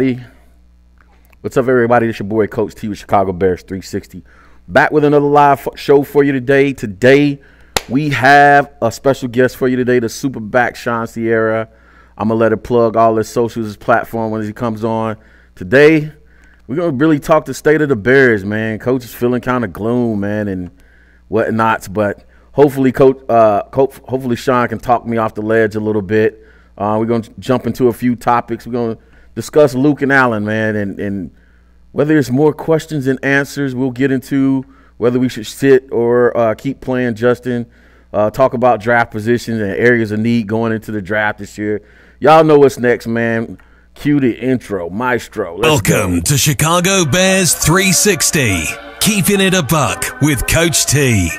everybody? What's up, everybody? It's your boy, Coach T with Chicago Bears 360. Back with another live show for you today. Today, we have a special guest for you today, the super back, Shawn Sierra. I'm going to let her plug all his socials, his platform when he comes on. Today, we're going to really talk the state of the Bears, man. Coach is feeling kind of gloom, man, and whatnots. But hopefully, hopefully Shawn can talk me off the ledge a little bit. We're going to jump into a few topics. We're going to discuss Luke and Allen, man, and whether there's more questions and answers. We'll get into whether we should sit or keep playing Justin. Talk about draft positions and areas of need going into the draft this year. Y'all know what's next, man. Cue the intro, maestro. Welcome to Chicago Bears 360. Keeping it a buck with Coach T.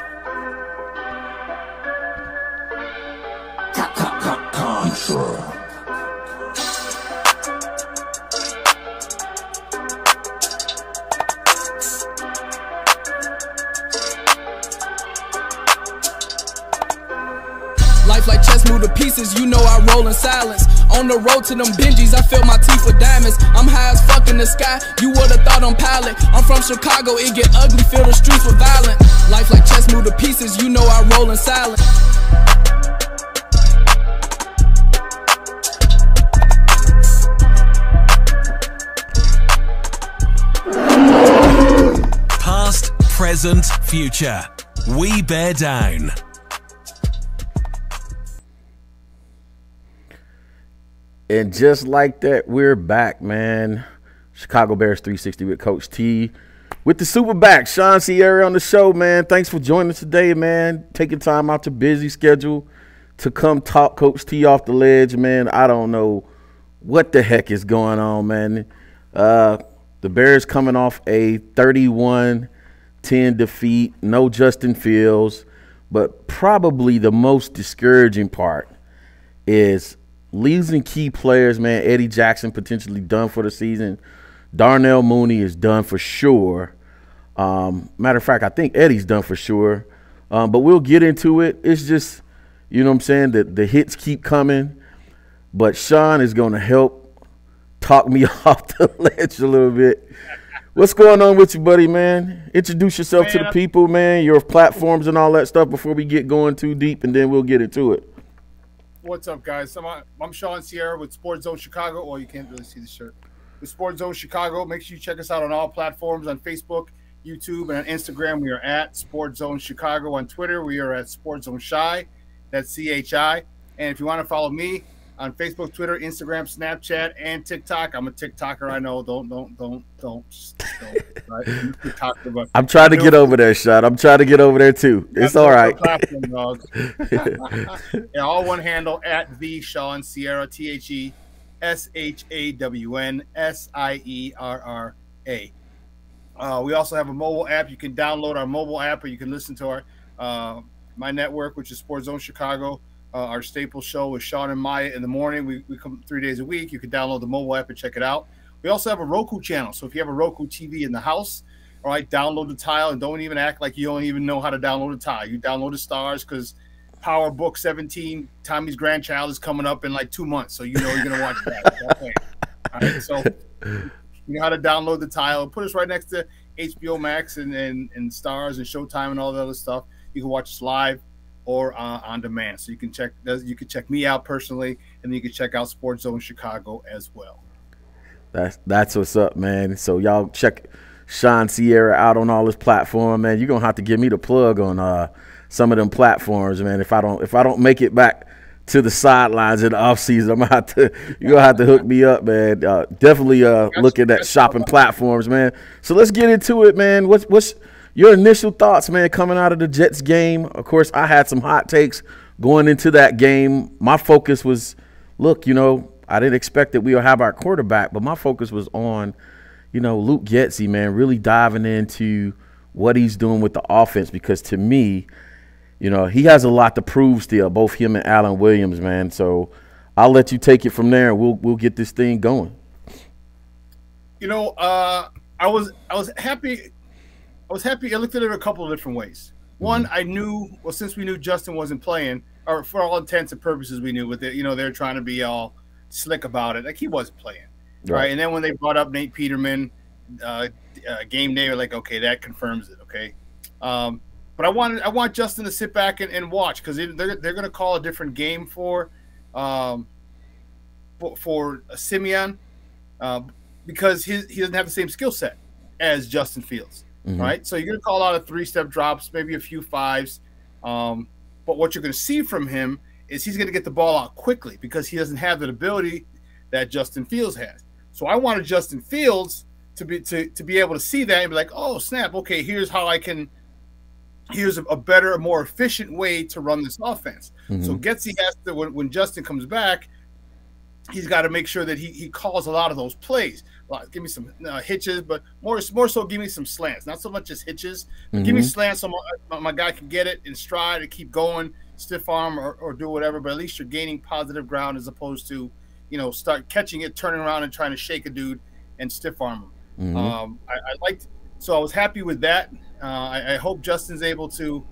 Life like chess, move to pieces, you know I roll in silence. On the road to them Benjis, I fill my teeth with diamonds. I'm high as fuck in the sky, you would've thought I'm pilot. I'm from Chicago, it get ugly, fill the streets with violence. Life like chess, move to pieces, you know I roll in silence. Past, present, future. We bear down. And just like that, we're back, man. Chicago Bears 360 with Coach T. With the super back, Shawn Sierra on the show, man. Thanks for joining us today, man. Taking time out your busy schedule to come talk Coach T off the ledge, man. I don't know what the heck is going on, man. The Bears coming off a 31-10 defeat. No Justin Fields. But probably the most discouraging part is losing key players, man. Eddie Jackson potentially done for the season. Darnell Mooney is done for sure. Matter of fact, I think Eddie's done for sure. But we'll get into it. It's just, you know what I'm saying, the hits keep coming. But Shawn is going to help talk me off the ledge a little bit. What's going on with you, buddy, man? Introduce yourself to the people, man, your platforms and all that stuff before we get going too deep, and then we'll get into it. What's up, guys? I'm Shawn Sierra with Sports Zone Chicago. Oh, you can't really see the shirt. With Sports Zone Chicago, make sure you check us out on all platforms, on Facebook, YouTube, and on Instagram. We are at Sports Zone Chicago. On Twitter, we are at Sports Zone Chi. That's CHI. And if you want to follow me on Facebook, Twitter, Instagram, Snapchat, and TikTok, I'm a TikToker. I know. Don't. Right? TikToker, but I'm trying to get over there, Shawn. I'm trying to get over there too. It's all right. Yeah, all one handle at the Shawn Sierra, TheShawnSierra. We also have a mobile app. You can download our mobile app, or you can listen to our my network, which is Sports Zone Chicago. Our staple show with Shawn and Maya in the morning. We come 3 days a week. You can download the mobile app and check it out. We also have a Roku channel. So if you have a Roku TV in the house, all right, download the tile, and don't even act like you don't even know how to download the tile. You download the stars, because Power Book 17, Tommy's grandchild, is coming up in like 2 months. So you know you're going to watch that. All right, so you know how to download the tile. Put us right next to HBO Max and Stars and Showtime and all the other stuff. You can watch us live or on demand. So you can check me out personally, and then you can check out Sports Zone Chicago as well. That's what's up, man. So y'all check Shawn Sierra out on all his platforms, man. You're gonna have to give me the plug on some of them platforms, man. If I don't make it back to the sidelines in the offseason, you're gonna have to hook me up, man. Definitely looking at shopping platforms, man. So let's get into it, man. What's your initial thoughts, man, coming out of the Jets game? Of course, I had some hot takes going into that game. My focus was, look, you know, I didn't expect that we'll have our quarterback, but my focus was on, you know, Luke Getsy, man, really diving into what he's doing with the offense, because to me, you know, he has a lot to prove still, both him and Allen Williams, man. So I'll let you take it from there, and we'll get this thing going. You know, I was happy. I was happy. I looked at it a couple of different ways. One, I knew, well, since we knew Justin wasn't playing, or for all intents and purposes, we knew with it. You know, they're trying to be all slick about it. Like, he wasn't playing. right? And then when they brought up Nate Peterman, game day, we're like, okay, that confirms it, okay. But I want Justin to sit back and watch, because they're going to call a different game for Simeon, because he doesn't have the same skill set as Justin Fields, right? So you're going to call out a 3-step drops, maybe a few 5s, but what you're going to see from him is he's going to get the ball out quickly, because he doesn't have that ability that Justin Fields has. So I wanted Justin Fields to be able to see that and be like, oh snap, okay, here's how I can. Here's a better, a more efficient way to run this offense. So Getsy has to, when Justin comes back, he's got to make sure that he calls a lot of those plays. Give me some hitches, but more so give me some slants. Not so much as hitches, but give me slants so my guy can get it in stride and keep going, stiff arm or do whatever. But at least you're gaining positive ground, as opposed to, start catching it, turning around and trying to shake a dude and stiff arm him. I was happy with that. I hope Justin's able to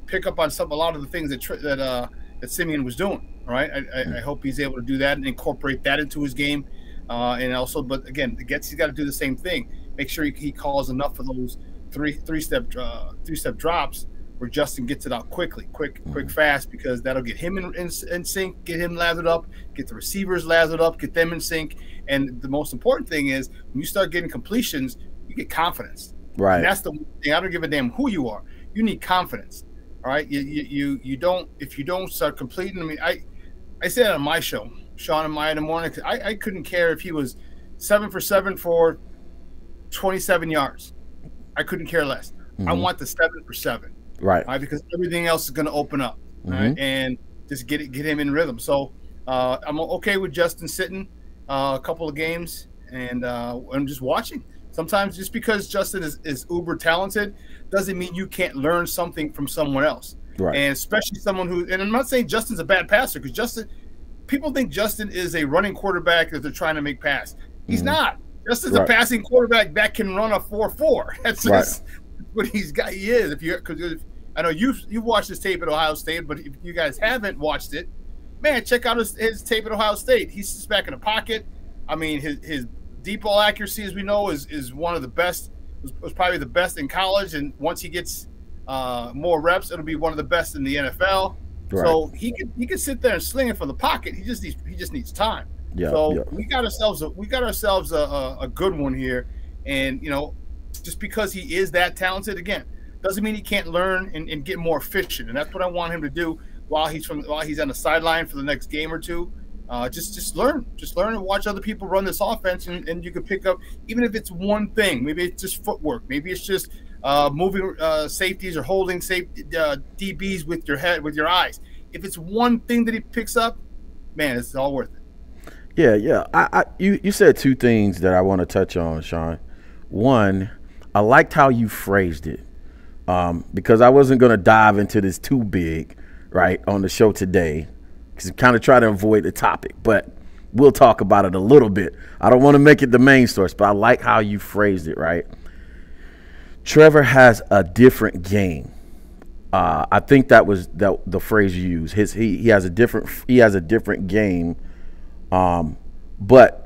pick up on a lot of the things that Simeon was doing. Right, I hope he's able to do that and incorporate that into his game, and also, but again, he's got to do the same thing. Make sure he calls enough of those three-step drops where Justin gets it out quick, fast, because that'll get him in sync, get him lathered up, get the receivers lathered up, get them in sync, and the most important thing is when you start getting completions, you get confidence. Right, and that's the thing. I don't give a damn who you are. You need confidence. All right, you don't, if you don't start completing. I mean, I said on my show, Shawn and Maya in the morning, I couldn't care if he was 7 for 7 for 27 yards. I couldn't care less. I want the 7 for 7. Right, because everything else is going to open up. Right, and just get him in rhythm. So I'm okay with Justin sitting a couple of games, and I'm just watching. Sometimes just because Justin is uber talented doesn't mean you can't learn something from someone else. Right. And especially someone who, and I'm not saying Justin's a bad passer, because people think Justin is a running quarterback that they're trying to make pass. He's not. Justin's a passing quarterback that can run a 4.4. That's just what he's got. He is. Because I know you've watched his tape at Ohio State, but if you guys haven't watched it, man, check out his tape at Ohio State. He sits back in the pocket. I mean, his deep ball accuracy, as we know, is one of the best. Was probably the best in college, and once he gets more reps, it'll be one of the best in the NFL. Right. So he can sit there and sling it from the pocket. He just needs time. Yeah. So we got ourselves a good one here, and just because he is that talented, again, doesn't mean he can't learn and get more efficient. And that's what I want him to do while he's on the sideline for the next game or two. Just learn and watch other people run this offense, and you can pick up, even if it's one thing. Maybe it's just footwork. Maybe it's just moving safeties or holding DBs with your head, with your eyes. If it's one thing that he picks up, man, it's all worth it. Yeah. You said two things that I want to touch on, Shawn. One, I liked how you phrased it, because I wasn't going to dive into this too big, right, on the show today, because I kind of try to avoid the topic, but we'll talk about it a little bit. I don't want to make it the main source, but I like how you phrased it, right? Trevor has a different game. I think that was the phrase you used. He has a different game. But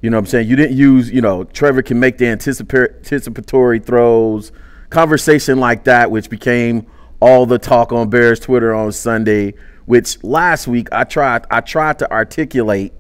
you know what I'm saying, you didn't use, Trevor can make the anticipatory throws, conversation like that, which became all the talk on Bears Twitter on Sunday, which last week I tried to articulate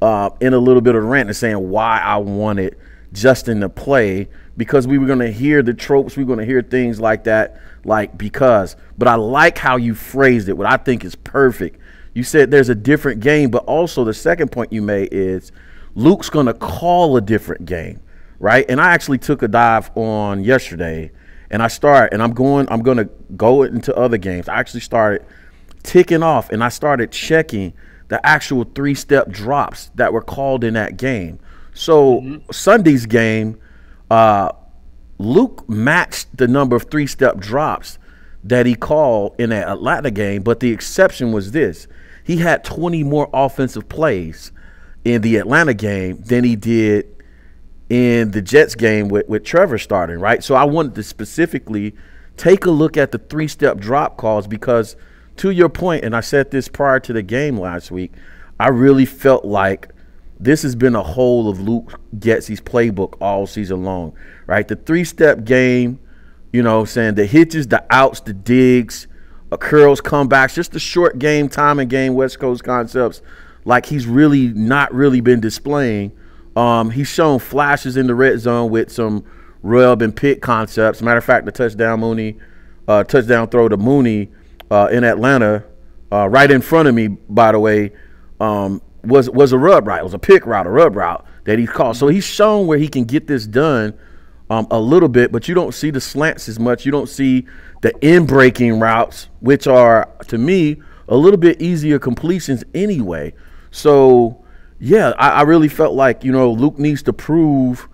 in a little bit of rant and saying why I wanted Justin to play, because we were going to hear the tropes, we were going to hear things like that, but I like how you phrased it. What I think is perfect. You said there's a different game, but also the second point you made is Luke's going to call a different game, right? And I actually took a dive on yesterday, and I'm going to go into other games. I actually started ticking off, and I started checking the actual 3-step drops that were called in that game. So Sunday's game, Luke matched the number of 3-step drops that he called in that Atlanta game, but the exception was this. He had 20 more offensive plays in the Atlanta game than he did in the Jets game with Trevor starting, right? So I wanted to specifically take a look at the 3-step drop calls, because to your point, and I said this prior to the game last week, I really felt like this has been a whole of Luke Getsy's playbook all season long, right? The three-step game, you know what I'm saying, the hitches, the outs, the digs, curls, comebacks, just the short game, timing game, West Coast concepts, like he's really not really been displaying. He's shown flashes in the red zone with some rub and pick concepts. Matter of fact, the touchdown throw to Mooney in Atlanta, right in front of me, by the way, was a rub route. It was a pick route, a rub route that he called. So he's shown where he can get this done a little bit, but you don't see the slants as much. You don't see the in-breaking routes, which are, to me, a little bit easier completions anyway. So, yeah, I really felt like, you know, Luke needs to prove,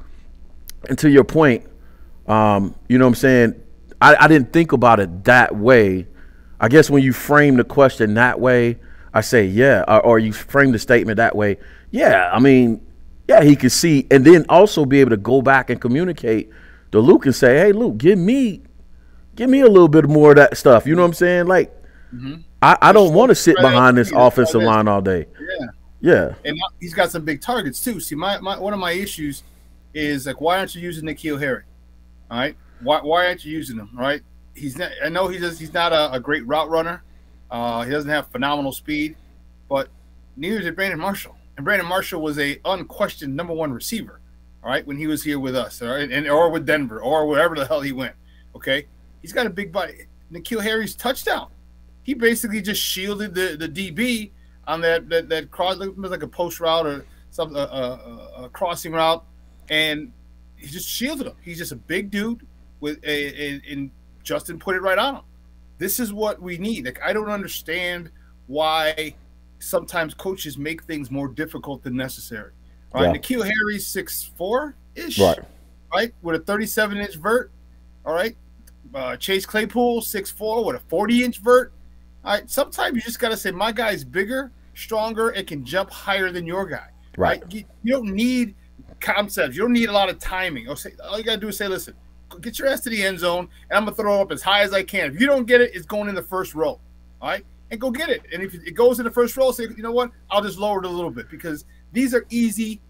and to your point, you know what I'm saying, I didn't think about it that way. I guess when you frame the question that way, I say, yeah, or you frame the statement that way, yeah, I mean, yeah, he could see, and then also be able to go back and communicate to Luke and say, hey, Luke, give me a little bit more of that stuff. You know what I'm saying? Like, I don't want to sit behind this offensive line all day. Yeah. And he's got some big targets too. See, one of my issues is, like, why aren't you using N'Keal Harry? All right, why aren't you using him? All right, he's not. I know he's not a great route runner. He doesn't have phenomenal speed, but neither did Brandon Marshall. And Brandon Marshall was a unquestioned #1 receiver, all right, when he was here with us, all right, or with Denver, or wherever the hell he went. Okay, he's got a big body. N'Keal Harry's touchdown, he basically just shielded the DB on that cross, like a post route or some a crossing route, and he just shielded him. He's just a big dude with and Justin put it right on him. This is what we need. Like, I don't understand why sometimes coaches make things more difficult than necessary. All right, N'Keal Harry's 6'4"-ish, right, with a 37-inch vert. All right, Chase Claypool 6'4" with a 40-inch vert. All right, sometimes you just got to say, my guy's bigger, stronger, and can jump higher than your guy. Right? You don't need concepts. You don't need a lot of timing. All you got to do is say, listen, get your ass to the end zone, and I'm going to throw it up as high as I can. If you don't get it, it's going in the first row. All right? And go get it. And if it goes in the first row, say, you know what? I'll just lower it a little bit, because these are easy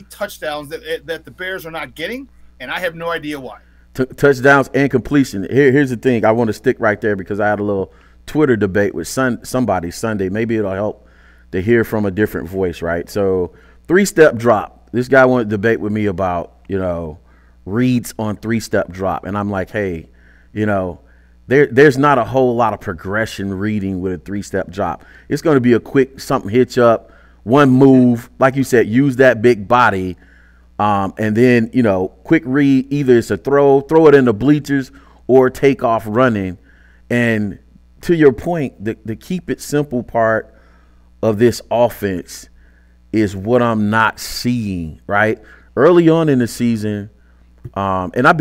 touchdowns that the Bears are not getting, and I have no idea why. Touchdowns and completion. Here's the thing. I want to stick right there because I had a little Twitter debate with somebody Sunday. Maybe it'll help to hear from a different voice, right? So, three-step drop. This guy wanted to debate with me about, you know, reads on three-step drop. And I'm like, hey, you know, there's not a whole lot of progression reading with a three-step drop. It's going to be a quick something hitch up, one move, like you said, use that big body, and then, you know, quick read, either it's a throw it in the bleachers, or take off running. And to your point, the keep it simple part of this offense is what I'm not seeing, right? Early on in the season, and I've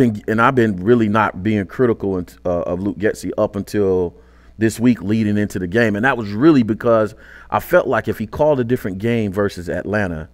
been really not being critical of Luke Getsy up until this week leading into the game, and that was really because I felt like if he called a different game versus Atlanta,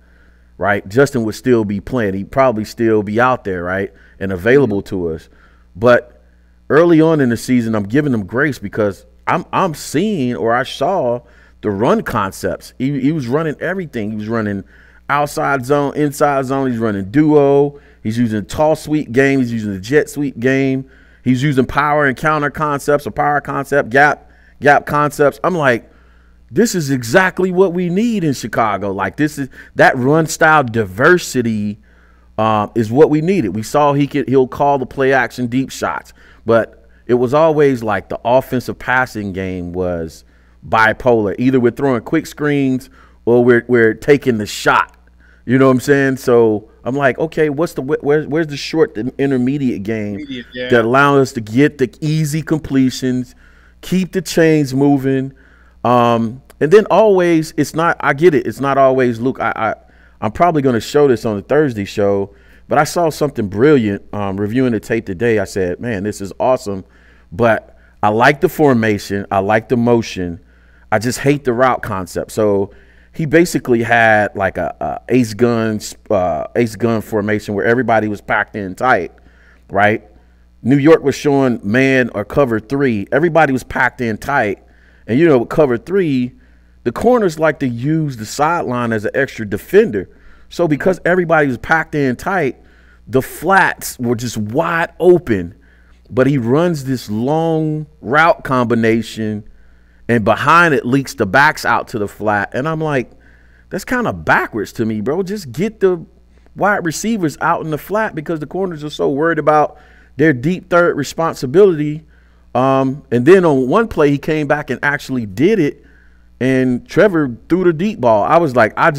right, Justin would still be playing. He'd probably still be out there, right, and available to us. But early on in the season, I'm giving him grace because I'm seeing, or I saw, the run concepts. He was running everything. He was running outside zone, inside zone. He's running duo. He's using toss sweep game. He's using the jet sweep game. He's using power and counter concepts, or power concept, gap concepts. I'm like, this is exactly what we need in Chicago. Like, this is that run style diversity is what we needed. We saw he'll call the play action deep shots, but it was always like the offensive passing game was bipolar. Either we're throwing quick screens or we're taking the shot. You know what I'm saying? So I'm like, okay, where's the short and intermediate game that allows us to get the easy completions, keep the chains moving, and then always I get it. It's not always Luke. I'm probably going to show this on the Thursday show, but I saw something brilliant reviewing the tape today. I said, man, this is awesome, but I like the formation. I like the motion. I just hate the route concept. So he basically had like a ace gun formation where everybody was packed in tight, right? New York was showing man or cover 3. Everybody was packed in tight. And, you know, with cover 3, the corners like to use the sideline as an extra defender. So because everybody was packed in tight, the flats were just wide open. But he runs this long route combination, and behind it leaks the backs out to the flat. And I'm like, that's kind of backwards to me, bro. Just get the wide receivers out in the flat because the corners are so worried about their deep third responsibility. And then on one play, he came back and actually did it, and Trevor threw the deep ball. I was like, I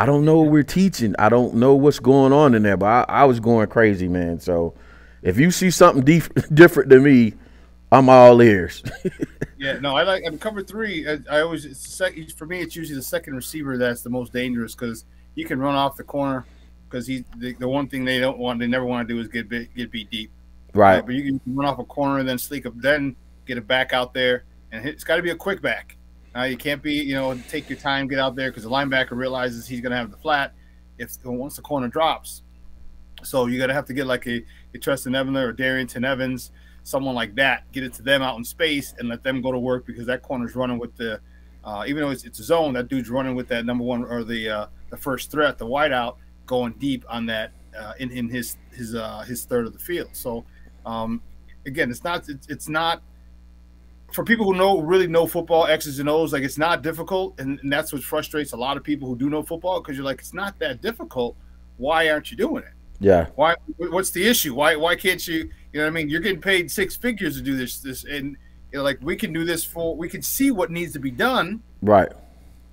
don't know what we're teaching. I don't know what's going on in there, but I was going crazy, man. So if you see something different than me, I'm all ears. Yeah, no, I cover three. I always for me it's usually the second receiver that's the most dangerous because he can run off the corner because the one thing they never want to do is get beat deep. Right. But you can run off a corner and then sneak up, then get it back out there, and it's got to be a quick back. You can't be, take your time, get out there because the linebacker realizes he's going to have the flat once the corner drops. So you got to have to get like a Treston Evans or Darrington Evans, someone like that, get it to them out in space and let them go to work because that corner's running with the even though it's a zone, that dude's running with that number one or the first threat, the wideout, going deep on that in his third of the field. So again, it's not for people who really know football, X's and O's, like it's not difficult, and that's what frustrates a lot of people who do know football because you're like, it's not that difficult. Why aren't you doing it? Yeah. Why? What's the issue? Why can't you? You know what I mean? You're getting paid six figures to do this, and like we can do this we can see what needs to be done. Right.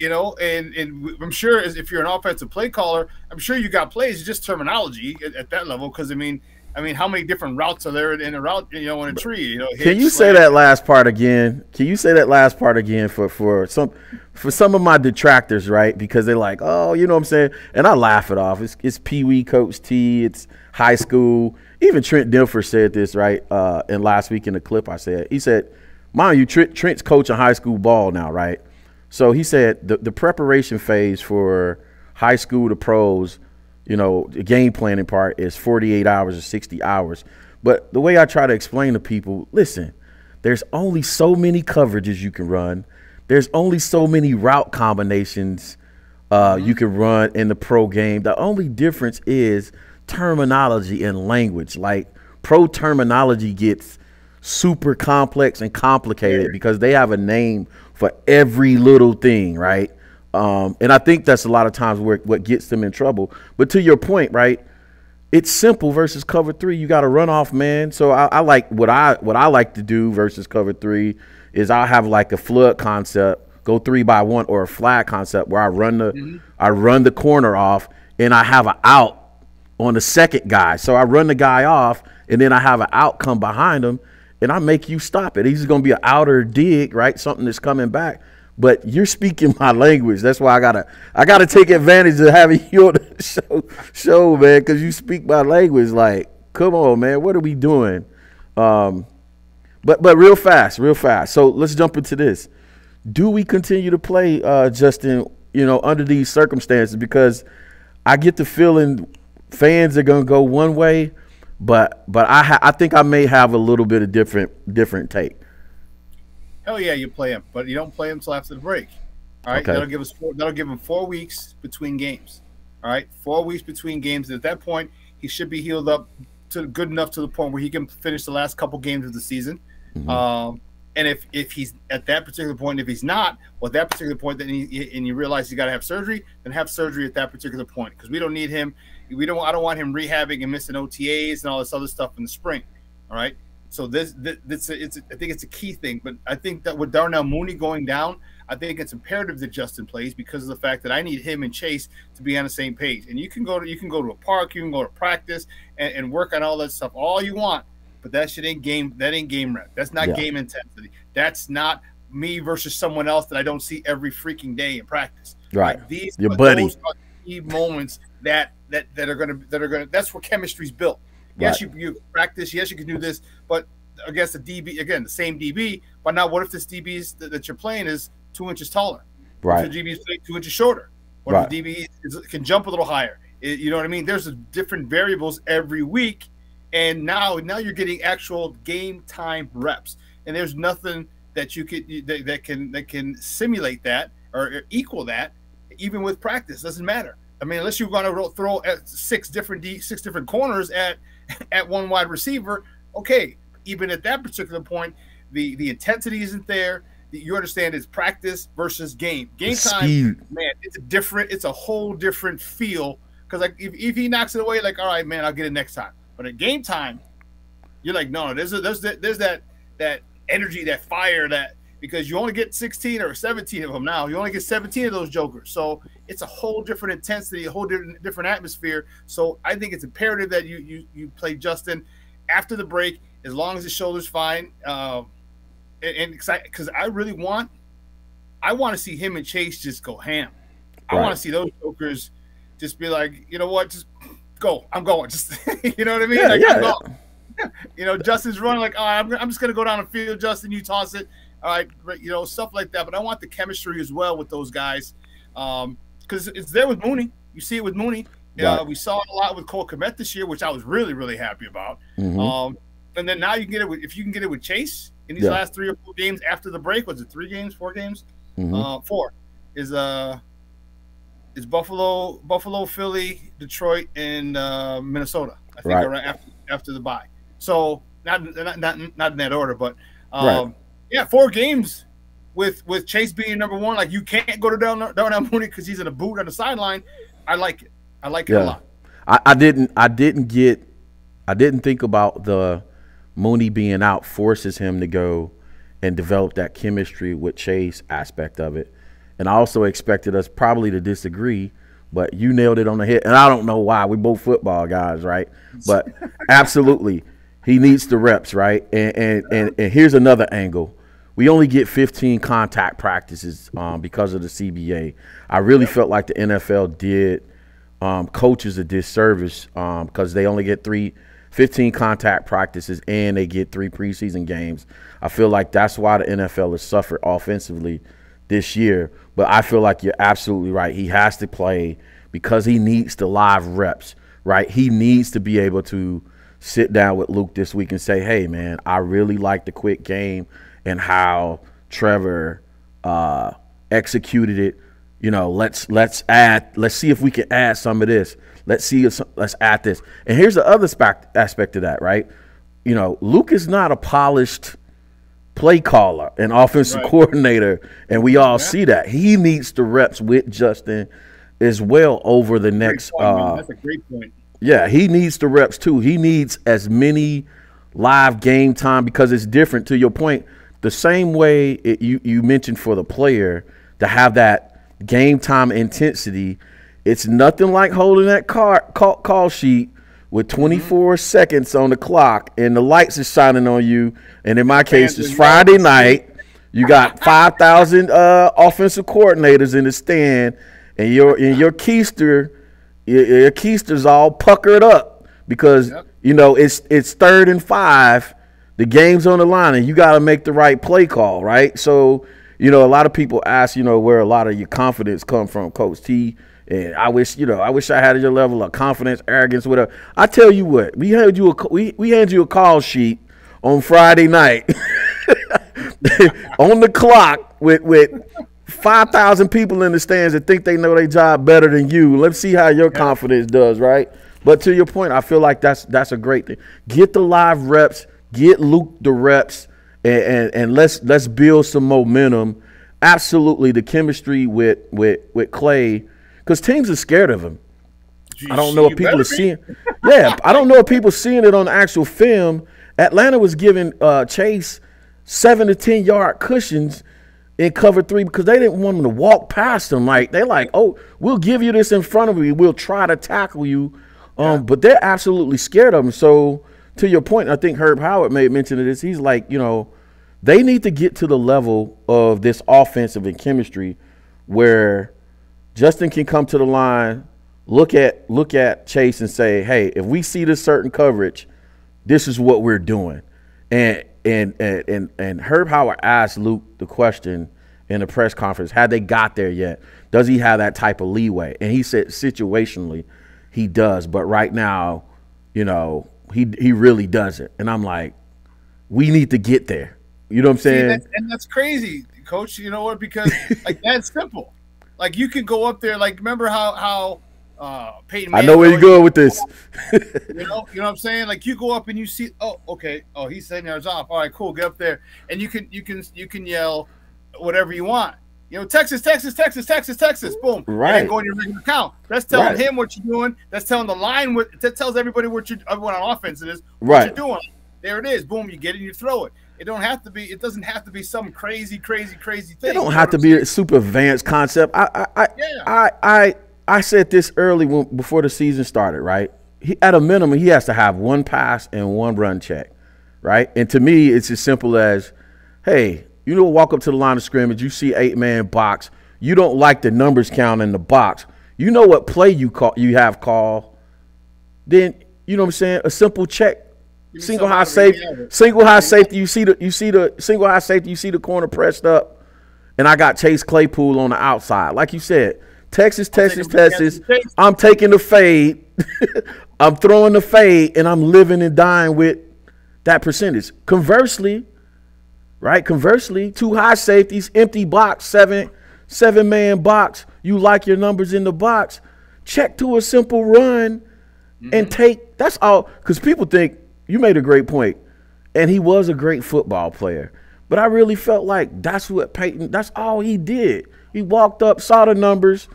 And I'm sure if you're an offensive play caller, I'm sure you got plays. It's just terminology at that level because I mean, how many different routes are there in a route? In a tree. Can you say that last part again? Can you say that last part again for some of my detractors, right? Because they're like, oh, you know what I'm saying? And I laugh it off. It's Pee Wee, Coach T. It's high school. Even Trent Dilfer said this, right? And last week in the clip he said, mind you, Trent's coaching high school ball now, right? So he said the preparation phase for high school to pros, the game planning part is 48 hours or 60 hours. But the way I try to explain to people, listen, there's only so many coverages you can run. There's only so many route combinations you can run in the pro game. The only difference is terminology and language. Like pro terminology gets super complex and complicated because they have a name for every little thing, right? And I think that's a lot of times what gets them in trouble. But to your point, right, it's simple versus cover three. You got to run off, man. So I like what I like to do versus cover three is I'll have like a flood concept, go 3-by-1, or a flag concept where I run the corner off and I have an out on the second guy. So I run the guy off and then I have an out come behind him and I make you stop it. He's going to be an outer dig, right? Something that's coming back. But you're speaking my language. That's why I gotta take advantage of having you on the show, man, because you speak my language. Like, come on, man, what are we doing? But real fast. So let's jump into this. Do we continue to play, Justin, under these circumstances? Because I get the feeling fans are gonna go one way, but I think I may have a little bit of different take. Hell yeah, you play him, but you don't play him until after the break. All right, okay. That'll give him 4 weeks between games. All right, 4 weeks between games. And at that point, he should be healed up to good enough to the point where he can finish the last couple games of the season. Mm-hmm. And if he's at that particular point, if he's not, well, at that particular point, then you realize you got to have surgery, then have surgery at that particular point because we don't need him. I don't want him rehabbing and missing OTAs and all this other stuff in the spring. All right. So I think it's a key thing, but I think that with Darnell Mooney going down, I think it's imperative that Justin plays because of the fact that I need him and Chase to be on the same page. And you can go to a park, you can go to practice and work on all that stuff all you want, but that shit ain't game. That ain't game rep. That's not game intensity. That's not me versus someone else that I don't see every freaking day in practice. Right. Like these your buddy. Those are key moments that are gonna. That's where chemistry's built. Yes, right. you practice. Yes, you can do this, but against the DB, again, the same DB. But now, what if this DB that you're playing is 2 inches taller? Right. If the DB is 2 inches shorter? What if the DB can jump a little higher? You know what I mean? There's different variables every week, and now you're getting actual game time reps, and there's nothing that you could that can simulate that or equal that, even with practice. Doesn't matter. I mean, unless you're going to throw at six different corners at one wide receiver, okay. Even at that particular point, the intensity isn't there. You understand it's practice versus game. Game time, man, it's a whole different feel. Because like if he knocks it away, like, all right, man, I'll get it next time. But at game time, you're like, no, there's that energy, that fire, that because you only get 16 or 17 of them now. You only get 17 of those jokers. So it's a whole different intensity, a whole different atmosphere. So I think it's imperative that you play Justin after the break, as long as his shoulder's fine. And because I want to see him and Chase just go ham. I want to see those jokers just be like, you know what, just go. I'm going. Just you know what I mean? Yeah, like, yeah, I'm going. You know, Justin's running like, oh, I'm just gonna go down the field. Justin, you toss it. All right, you know, stuff like that. But I want the chemistry as well with those guys, because it's there with Mooney. You see it with Mooney. Right. We saw it a lot with Cole Kmet this year, which I was really, really happy about. Mm-hmm. And then now you can get it if you can get it with Chase in these last 3 or 4 games after the break. Was it 3 games, 4 games? Mm-hmm. 4 is Buffalo, Philly, Detroit, and Minnesota. I think right after the bye. So not in that order, but yeah, 4 games with Chase being number 1. Like, you can't go to Darnell Mooney because he's in a boot on the sideline. I like it. I like it a lot. I didn't think about the Mooney being out forces him to go and develop that chemistry with Chase aspect of it. And I also expected us probably to disagree, but you nailed it on the head. And I don't know why. We're both football guys, right? But absolutely, he needs the reps, right? And here's another angle. We only get 15 contact practices because of the CBA. I really felt like the NFL did coaches a disservice because they only get 15 contact practices and they get 3 preseason games. I feel like that's why the NFL has suffered offensively this year. But I feel like you're absolutely right. He has to play because he needs the live reps, right? He needs to be able to sit down with Luke this week and say, hey, man, I really like the quick game and how Trevor executed it. You know, let's see if we can add some of this. Let's add this. And here's the other aspect of that, right? You know, Luke is not a polished play caller and offensive coordinator, and we all see that. He needs the reps with Justin as well over the next that's a great point. Yeah, he needs the reps too. He needs as many live game time because it's different, to your point. The same way you mentioned for the player to have that game time intensity, it's nothing like holding that call sheet with 24 seconds on the clock and the lights is shining on you. And in my case, it's Friday night. You got 5,000 offensive coordinators in the stand, and your keister's all puckered up because you know it's 3rd and 5. The game's on the line, and you got to make the right play call, right? So, you know, a lot of people ask, you know, where a lot of your confidence come from, Coach T. And I wish I had your level of confidence, arrogance, whatever. I tell you what, we hand you a call sheet on Friday night on the clock with 5,000 people in the stands that think they know their job better than you. Let's see how your confidence does, right? But to your point, I feel like that's a great thing. Get the live reps, get Luke the reps, and let's build some momentum. Absolutely, the chemistry with Clay. Because teams are scared of him. I don't know if people are seeing. Yeah, I don't know if people seeing it on the actual film. Atlanta was giving Chase 7 to 10 yard cushions in cover 3 because they didn't want him to walk past them. Like they're like, oh, we'll give you this in front of you. We'll try to tackle you. But they're absolutely scared of him. So to your point, I think Herb Howard made mention of this. He's like, you know, they need to get to the level of this offensive and chemistry where Justin can come to the line, look at Chase and say, hey, if we see this certain coverage, this is what we're doing. And Herb Howard asked Luke the question in the press conference, had they got there yet? Does he have that type of leeway? And he said situationally he does, but right now, you know, he really doesn't. And I'm like, we need to get there. You know what I'm saying? And that's crazy. coach. You know what? Because like that's simple. Like you can go up there. Like remember how Peyton Manning. I know where you're going with this. You know what I'm saying? Like you go up and you see, oh, okay, oh, he's 7 yards off. All right, cool. Get up there, and you can yell whatever you want. You know, Texas, Texas, Texas, Texas, Texas. Boom. Right. And go in your regular count. That's telling him what you're doing. That's telling the line what. That tells everybody what everyone on offense is. What you're doing. There it is. Boom. You get it. You throw it. It don't have to be. It doesn't have to be some crazy thing. It don't have to be a super advanced concept. I said this early before the season started. Right. At a minimum, he has to have one pass and one run check. Right. And to me, it's as simple as, hey, you know, walk up to the line of scrimmage. You see 8-man box. You don't like the numbers count in the box. You know what play you have called. Then you know what I'm saying. A simple check. Single high safety. Single high safety. You see the single high safety. You see the corner pressed up, and I got Chase Claypool on the outside. Like you said, Texas. I'm taking the fade. I'm throwing the fade, and I'm living and dying with that percentage. Conversely, two high safeties, empty box, seven-man box. You like your numbers in the box. Check to a simple run and take. That's all. Because people think. You made a great point, and he was a great football player. But I really felt like that's what Peyton, that's all he did. He walked up, saw the numbers,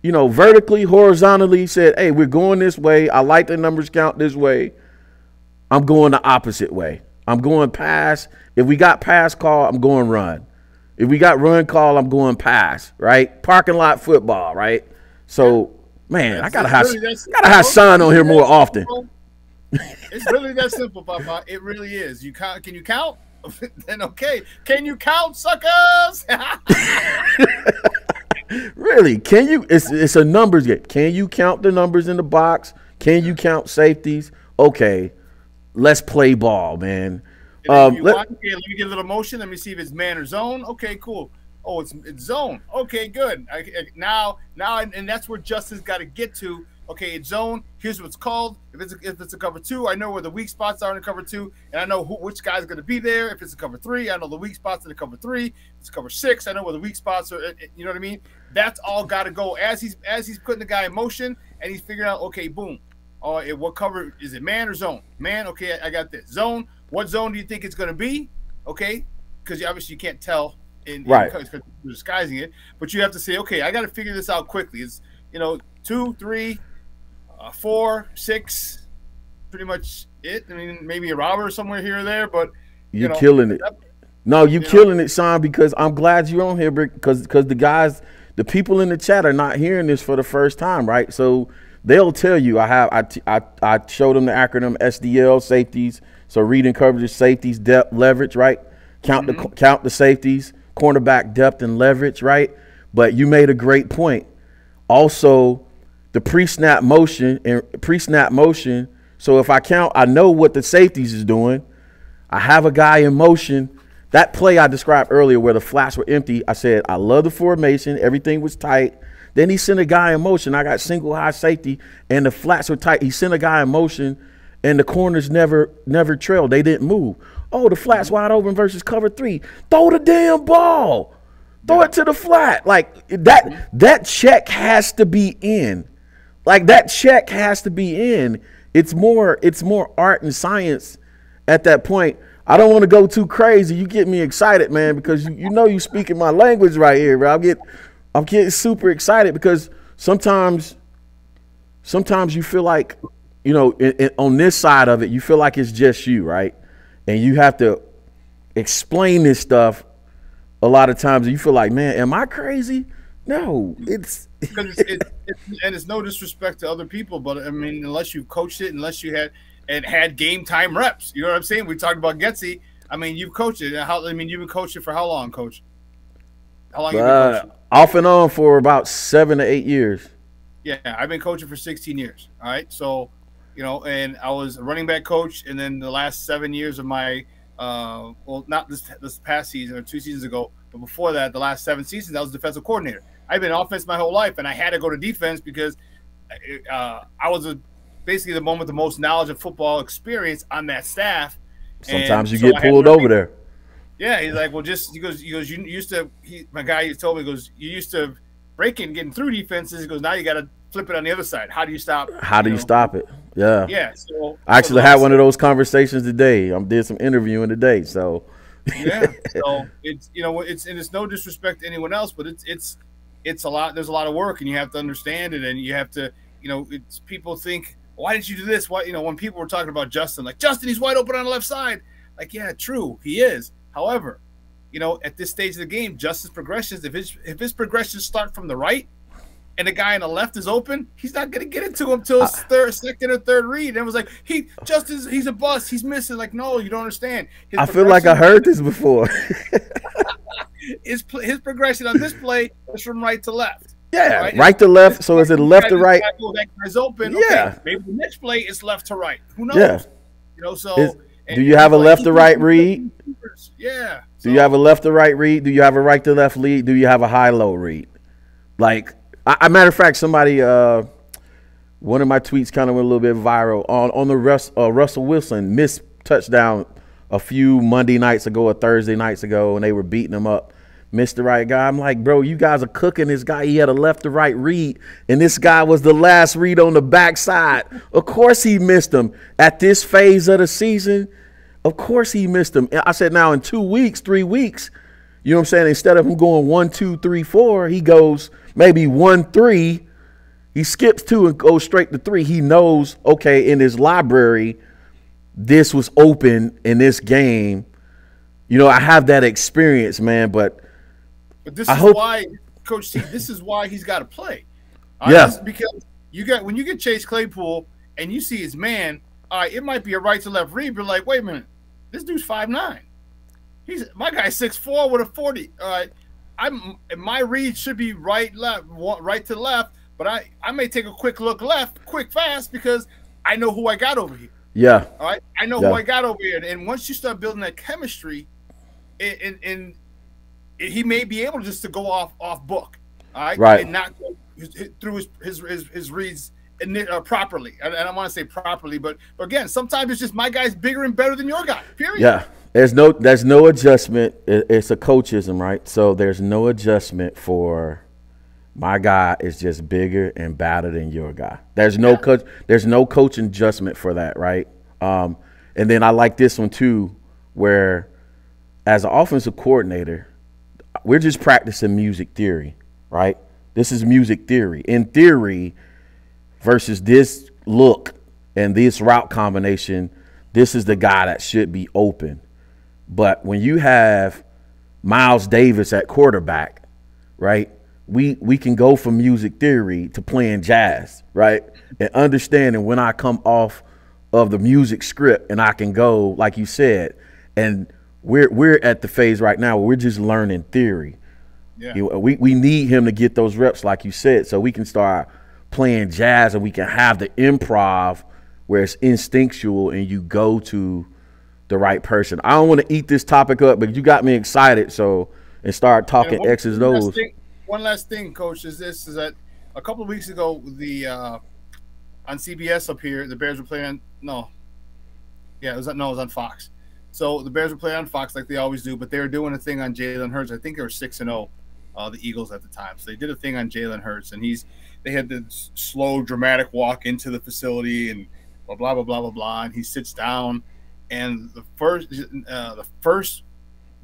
you know, vertically, horizontally, said, hey, we're going this way. I like the numbers count this way. I'm going the opposite way. I'm going pass. If we got pass call, I'm going run. If we got run call, I'm going pass, right? Parking lot football, right? So, man, I got to have Shawn on here more often. It's really that simple, Papa. It really is. You count? Can you count? Then okay. Can you count, suckers? Really? Can you? It's a numbers game. Can you count the numbers in the box? Can you count safeties? Okay, let's play ball, man. Let me get a little motion. Let me see if it's man or zone. Okay, cool. Oh, it's zone. Okay, good. Now, and that's where Justin's got to get to. Okay, it's zone. Here's what it's called. If it's a cover 2, I know where the weak spots are in the cover 2, and I know which guy's going to be there. If it's a cover 3, I know the weak spots in the cover 3. If it's a cover 6, I know where the weak spots are. You know what I mean? That's all got to go as he's putting the guy in motion, and he's figuring out. Okay, boom. What cover is it? Man or zone? Man. Okay, I got this zone. What zone do you think it's going to be? Okay, because obviously you can't tell because you're disguising it, but you have to say, okay, I got to figure this out quickly. It's 2, 3. 4, 6, pretty much it. I mean, maybe a robber somewhere here or there, but you're killing it. No, you're killing it, Shawn. Because I'm glad you're on here, because the people in the chat are not hearing this for the first time, right? So they'll tell you. I showed them the acronym SDL, safeties. So reading coverage, safeties, depth, leverage, right? Count the safeties, cornerback depth and leverage, right? But you made a great point. Also, the pre-snap motion. So if I count, I know what the safeties is doing. I have a guy in motion. That play I described earlier where the flats were empty, I said, I love the formation. Everything was tight. Then he sent a guy in motion. I got single high safety, and the flats were tight. He sent a guy in motion, and the corners never trailed. They didn't move. Oh, the flats wide open versus cover 3. Throw the damn ball. Throw it to the flat. Like that check has to be in. Like that check has to be in. It's more art and science at that point. I don't want to go too crazy. You get me excited, man, because you speaking my language right here, bro. I'm getting super excited because sometimes you feel like, on this side of it, you feel like it's just you, right? And you have to explain this stuff a lot of times. You feel like, man, am I crazy? No, it's and it's no disrespect to other people, but I mean, unless you coached it, unless you had game time reps, you know what I'm saying? We talked about Getsy. I mean, you've coached it. You've been coaching for how long, Coach? How long have you been coaching? Off and on for about 7 to 8 years. Yeah, I've been coaching for 16 years. All right, so and I was a running back coach, and then the last 7 years of my not this past season or 2 seasons ago, but before that, the last 7 seasons, I was defensive coordinator. I've been offense my whole life, and I had to go to defense because I was basically the one with the most knowledge of football experience on that staff. Sometimes you get pulled over there. Yeah, he's like, well, he goes, you used to. My guy told me, he goes, you used to breaking, getting through defenses. He goes, now you got to flip it on the other side. How do you stop? How do you stop it? Yeah. Yeah. So I actually had one of those conversations today. I did some interviewing today, so. Yeah. So it's it's no disrespect to anyone else, but it's a lot. There's a lot of work, and you have to understand it, and you have to it's people think, why didn't you do this? Why when people were talking about Justin, like Justin, he's wide open on the left side. Like, yeah, true, he is. However, at this stage of the game, Justin's progressions, if his progressions start from the right and the guy on the left is open, he's not going to get it to him till second or third read. And it was like, he's a bust. He's missing. Like, no, you don't understand. I feel like I heard this before. his progression on this play is from right to left. Yeah, right to left. So is it left to right? That guy's open. Yeah. Okay, maybe the next play is left to right. Who knows? Yeah. So. Do you have a left to right read? Yeah. Do you have a left to right read? Do you have a right to left lead? Do you have a high low read? Like, matter of fact, somebody, one of my tweets kind of went a little bit viral on the Russell Wilson missed touchdown a few Monday nights ago or Thursday nights ago, and they were beating him up. Missed the right guy. I'm like, bro, you guys are cooking this guy. He had a left to right read, and this guy was the last read on the backside. Of course he missed him at this phase of the season. Of course he missed him. I said, now in 2 weeks, 3 weeks, you know what I'm saying? Instead of him going 1, 2, 3, 4, he goes maybe 1, 3. He skips 2 and goes straight to 3. He knows, okay, in his library, this was open in this game. I have that experience, man, but this is why, Coach T, this is why he's got to play. Yeah. Because when you get Chase Claypool and you see his man, all right, it might be a right to left read, but like, wait a minute, this dude's 5'9". My guy's 6'4" with a 40. All right, my read should be right to left, but I may take a quick look left, fast, because I know who I got over here. Yeah. All right, I know who I got over here, and once you start building that chemistry, and he may be able just to go off book, all right, right, and not go through his reads properly. I don't want to say properly, but again, sometimes it's just my guy's bigger and better than your guy. Period. Yeah, there's no adjustment. It's a coachism, right? So there's no adjustment for my guy is just bigger and better than your guy. There's no coaching adjustment for that, right? And then I like this one too, where as an offensive coordinator, we're just practicing music theory, right? This is music theory. In theory, versus this look and this route combination, this is the guy that should be open. But when you have Miles Davis at quarterback, right, we can go from music theory to playing jazz, right, and understanding when I come off of the music script and I can go, like you said, and we're at the phase right now where we're just learning theory. Yeah. We need him to get those reps, like you said, so we can start playing jazz and we can have the improv where it's instinctual and you go to the right person. I don't want to eat this topic up, but you got me excited, and start talking X's and O's. One last thing, Coach, is that a couple of weeks ago, on CBS up here, the Bears were playing it was on Fox. So the Bears were playing on Fox like they always do, but they were doing a thing on Jalen Hurts. I think they were 6-0, the Eagles at the time. So they did a thing on Jalen Hurts, and they had this slow, dramatic walk into the facility and blah, blah, blah, blah, blah, blah. And he sits down, and the first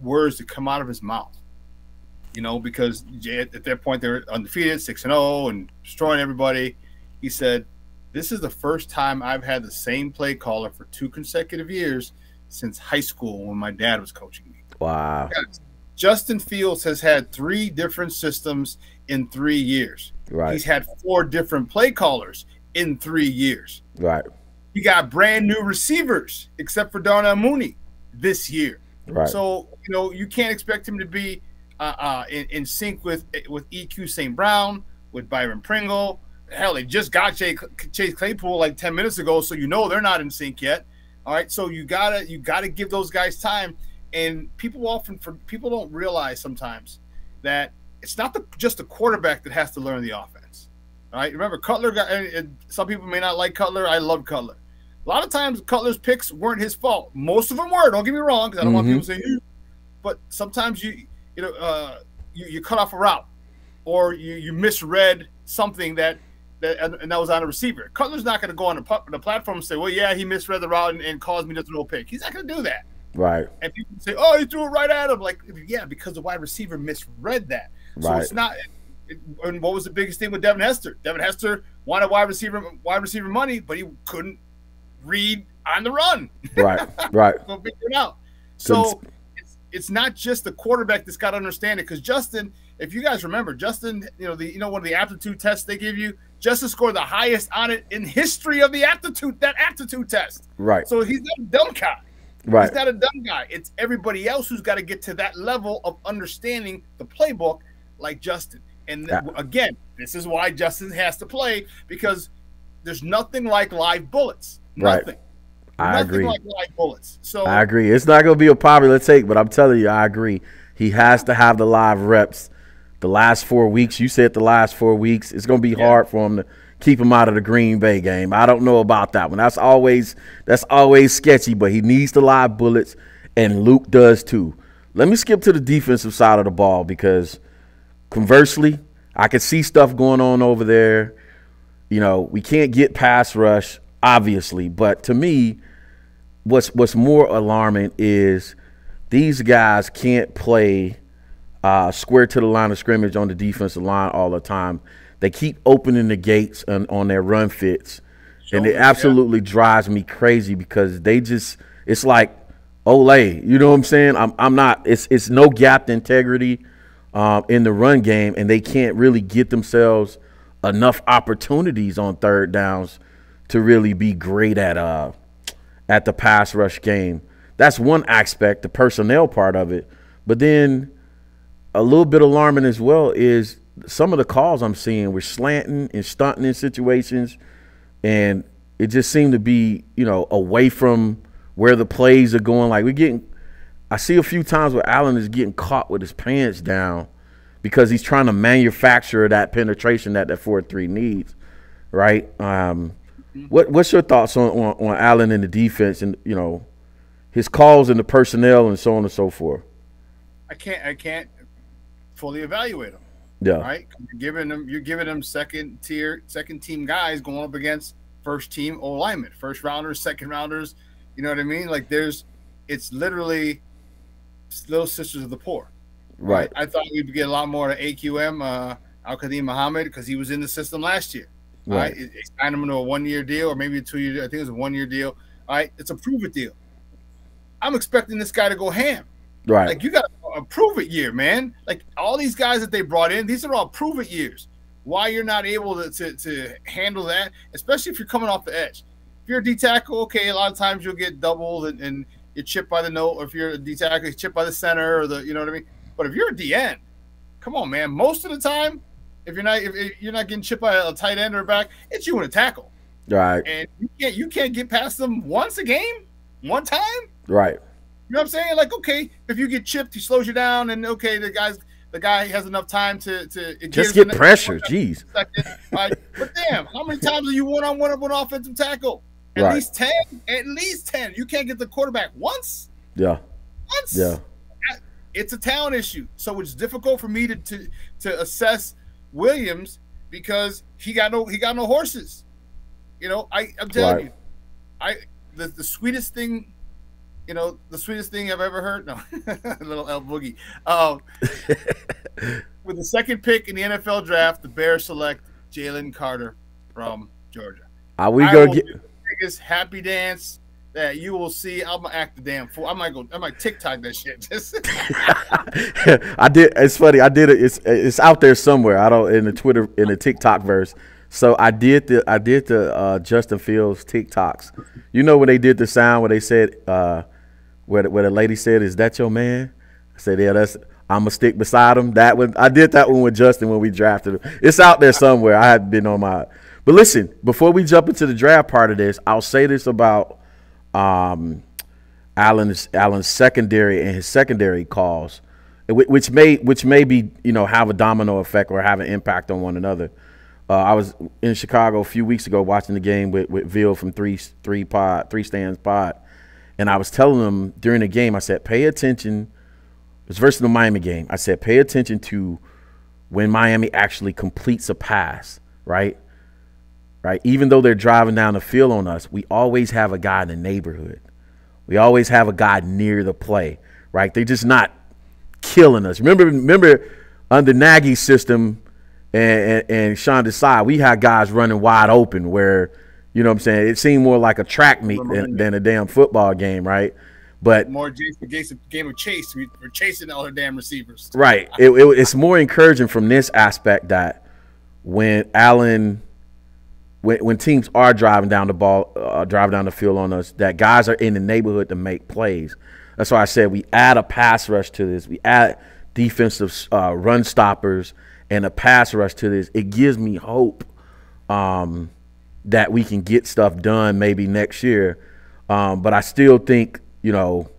words that come out of his mouth, because at that point they were undefeated, 6-0, and destroying everybody. He said, "This is the first time I've had the same play caller for 2 consecutive years since high school when my dad was coaching me." Wow. Justin Fields has had 3 different systems in 3 years. Right. He's had 4 different play callers in 3 years. Right. He got brand new receivers, except for Darnell Mooney this year. Right. So, you can't expect him to be in sync with EQ St. Brown, with Byron Pringle. Hell, they just got Chase Claypool like 10 minutes ago, so they're not in sync yet. All right, so you gotta give those guys time. And people don't realize sometimes that it's not just the quarterback that has to learn the offense. All right, remember Cutler some people may not like Cutler. I love Cutler. A lot of times Cutler's picks weren't his fault. Most of them were. Don't get me wrong, because I don't want people to say, but sometimes you cut off a route, or you misread something that was on a receiver. Cutler's not going to go on the platform and say, well, yeah, he misread the route and caused me to throw a pick. He's not going to do that. Right. And people say, oh, he threw it right at him. Like, yeah, because the wide receiver misread that. So right. It's not and what was the biggest thing with Devin Hester? Devin Hester wanted wide receiver money, but he couldn't read on the run. Right. Right. So figure it out. So it's not just the quarterback that's got to understand it, because Justin, if you guys remember, Justin, one of the aptitude tests they give you, Justin scored the highest on it in history of that aptitude test. Right. So he's not a dumb guy. Right. He's not a dumb guy. It's everybody else who's got to get to that level of understanding the playbook like Justin. And again, this is why Justin has to play, because there's nothing like live bullets. Nothing. Right. I agree. Like live bullets. So I agree. It's not going to be a popular take, but I'm telling you, I agree. He has to have the live reps. The last 4 weeks, you said the last 4 weeks, it's going to be hard for him to keep him out of the Green Bay game. I don't know about that one. That's always sketchy, but he needs the live bullets, and Luke does too. Let me skip to the defensive side of the ball, because conversely, I can see stuff going on over there. We can't get pass rush, obviously, but to me, what's more alarming is these guys can't play square to the line of scrimmage on the defensive line all the time. They keep opening the gates on their run fits, and it absolutely drives me crazy, because it's like Olay. You know what I'm saying? I'm not. It's no gapped integrity in the run game, and they can't really get themselves enough opportunities on third downs to really be great at the pass rush game. That's one aspect, the personnel part of it. But then a little bit alarming as well is some of the calls I'm seeing were slanting and stunting in situations, and it just seemed to be, away from where the plays are going. Like I see a few times where Allen is getting caught with his pants down because he's trying to manufacture that penetration that 4-3 needs, right? What's your thoughts on Allen and the defense, and his calls and the personnel and so on and so forth? I can't fully evaluate them. Yeah. Right. You're giving them second team guys going up against first team O linemen, first rounders, second rounders. You know what I mean? Like it's literally little sisters of the poor. Right. I thought we'd get a lot more of AQM, Al-Qadim Muhammad, because he was in the system last year. Right. It signed him to a 1 year deal, or maybe a 2 year deal. I think it was a 1 year deal. All right. It's a prove it deal. I'm expecting this guy to go ham. Right. Like, you got a prove it year, man. Like, all these guys that they brought in, these are all prove it years. Why you're not able to handle that, especially if you're coming off the edge. If you're a D tackle, okay, a lot of times you'll get doubled and you're chipped by the nose, or if you're a D tackle, you're chipped by the center, or you know what I mean? But if you're a D end, come on, man. Most of the time, if you're not getting chipped by a tight end or a back, it's you in a tackle. Right. And you can't get past them once a game, one time. Right. You know what I'm saying? Like, okay, if you get chipped, he slows you down, and okay, the guy has enough time to just get pressure. Jeez. Right? But damn, how many times are you one-on-one up with an offensive tackle? At least 10. At least 10. You can't get the quarterback once. Yeah. Once. Yeah. It's a talent issue, so it's difficult for me to assess Williams, because he got no horses. I'm telling you, the sweetest thing. The sweetest thing I've ever heard. No, a little El Boogie. With the second pick in the NFL draft, the Bears select Jalen Carter from Georgia. Are we gonna get the biggest happy dance that you will see? I'm gonna act the damn fool. I might TikTok that shit. I did. It's funny. I did it. It's out there somewhere. I don't in the TikTok verse. So I did the Justin Fields TikToks. When they did the sound where they said where the lady said, "Is that your man?" I said, "Yeah, I'm gonna stick beside him." That one, I did that one with Justin when we drafted him. It's out there somewhere. I haven't been on my. But listen, before we jump into the draft part of this, I'll say this about Allen's secondary and his secondary calls, which may be have a domino effect or have an impact on one another. I was in Chicago a few weeks ago watching the game with Ville from Three Stands Pod, and I was telling them during the game, I said, pay attention was versus the Miami game. I said, pay attention to when Miami actually completes a pass, right? Right. Even though they're driving down the field on us, we always have a guy in the neighborhood. We always have a guy near the play, right? They're just not killing us. Remember under Nagy's system and Shawn Desai, we had guys running wide open where, you know what I'm saying, it seemed more like a track meet than a damn football game, right? But more game of chase. We're chasing all the damn receivers. Right. It's more encouraging from this aspect that when when teams are driving down the field on us, that guys are in the neighborhood to make plays. That's why I said we add a pass rush to this. We add defensive run stoppers and a pass rush to this. It gives me hope that we can get stuff done maybe next year. But I still think, you know,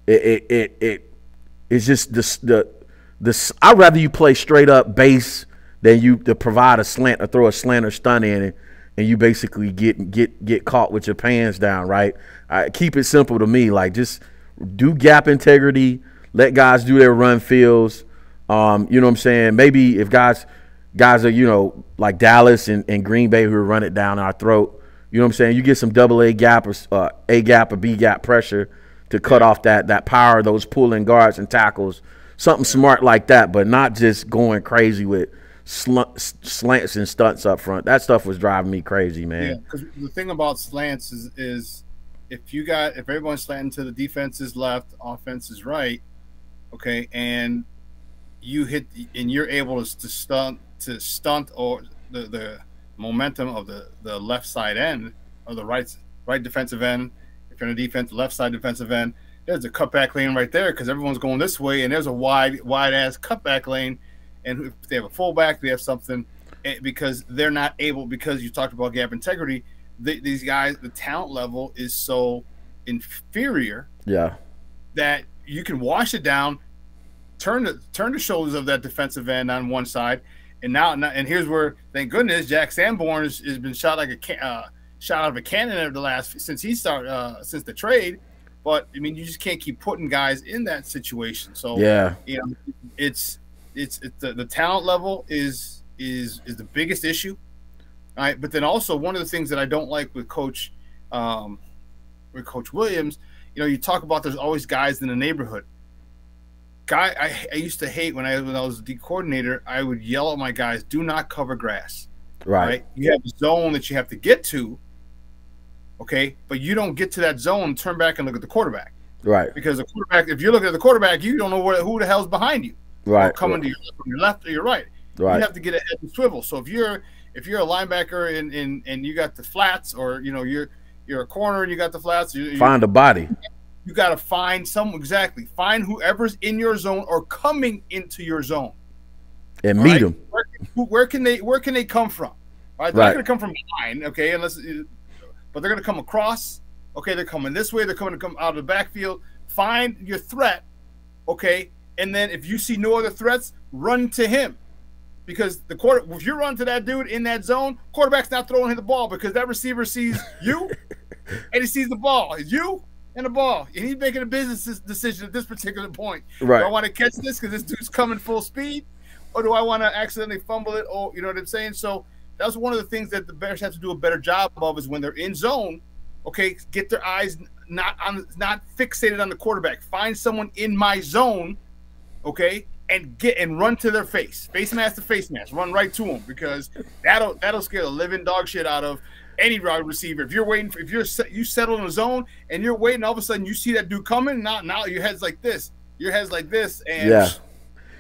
it's just this. I'd rather you play straight up base than you to provide a slant or throw a slant or stunt in and you basically get caught with your pants down, right? Keep it simple to me. Like, just do gap integrity, let guys do their run fields. You know what I'm saying? Maybe if guys are, you know, like Dallas and Green Bay who run it down our throat, you know what I'm saying? You get some double A gap or A gap or B gap pressure to cut off that power of those pulling guards and tackles. Something smart like that, but not just going crazy with slants and stunts up front. That stuff was driving me crazy, man. Yeah, because the thing about slants is if everyone's slanting to the defense's left, offense's right, okay, and you hit and you're able to stunt or the momentum of the left side end or the right defensive end. If you're on the defense, left side defensive end, there's a cutback lane right there because everyone's going this way, and there's a wide ass cutback lane. And if they have a fullback, they have something because they're not able, because you talked about gap integrity. These guys, the talent level is so inferior, yeah, that you can wash it down, turn the shoulders of that defensive end on one side, and here's where, thank goodness, Jack Sanborn has been shot like shot out of a cannon since the trade. But I mean, you just can't keep putting guys in that situation. So yeah, you know, it's the talent level is the biggest issue. All right, but then also one of the things that I don't like with Coach Williams, you know, you talk about there's always guys in the neighborhood. I used to hate when I was the D coordinator, I would yell at my guys, do not cover grass. Right? You have a zone that you have to get to, okay, but you don't get to that zone, turn back and look at the quarterback. Right. Because the quarterback, if you're looking at the quarterback, you don't know who the hell's behind you. Right. Coming to your left or your right. Right. You have to get ahead and swivel. So if you're a linebacker and you got the flats, or you know you're a corner and you got the flats, find a body. You got to find find whoever's in your zone or coming into your zone, and meet them. Where can they come from? All right, they're not going to come from behind, okay, but they're going to come across. Okay, they're coming this way. They're coming to come out of the backfield. Find your threat, okay, and then if you see no other threats, run to him. Because if you run to that dude in that zone, quarterback's not throwing him the ball because that receiver sees you and he sees the ball. It's you and the ball. And he's making a business decision at this particular point. Right. Do I want to catch this because this dude's coming full speed? Or do I want to accidentally fumble it? Or, you know what I'm saying? So that's one of the things that the Bears have to do a better job of, is when they're in zone, okay, get their eyes not fixated on the quarterback. Find someone in my zone, okay, and run to their face mask to face mask, run right to them, because that'll scare the living dog shit out of any wide receiver. If you're waiting, you settle in a zone and you're waiting, all of a sudden you see that dude coming, now your head's like this, and yeah,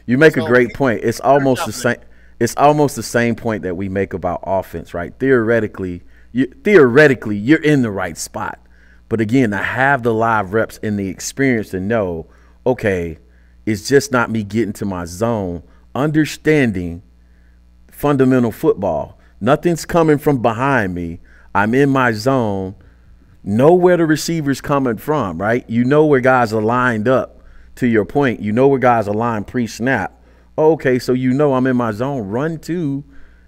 you make a great point. It's almost the same. It's almost the same point that we make about offense, right? Theoretically, you're in the right spot, but again, I have the live reps and the experience to know, okay, it's just not me getting to my zone, understanding fundamental football. Nothing's coming from behind me. I'm in my zone. Know where the receiver's coming from, right? You know where guys are lined up, to your point. You know where guys are lined pre-snap. Okay, so you know I'm in my zone. Run to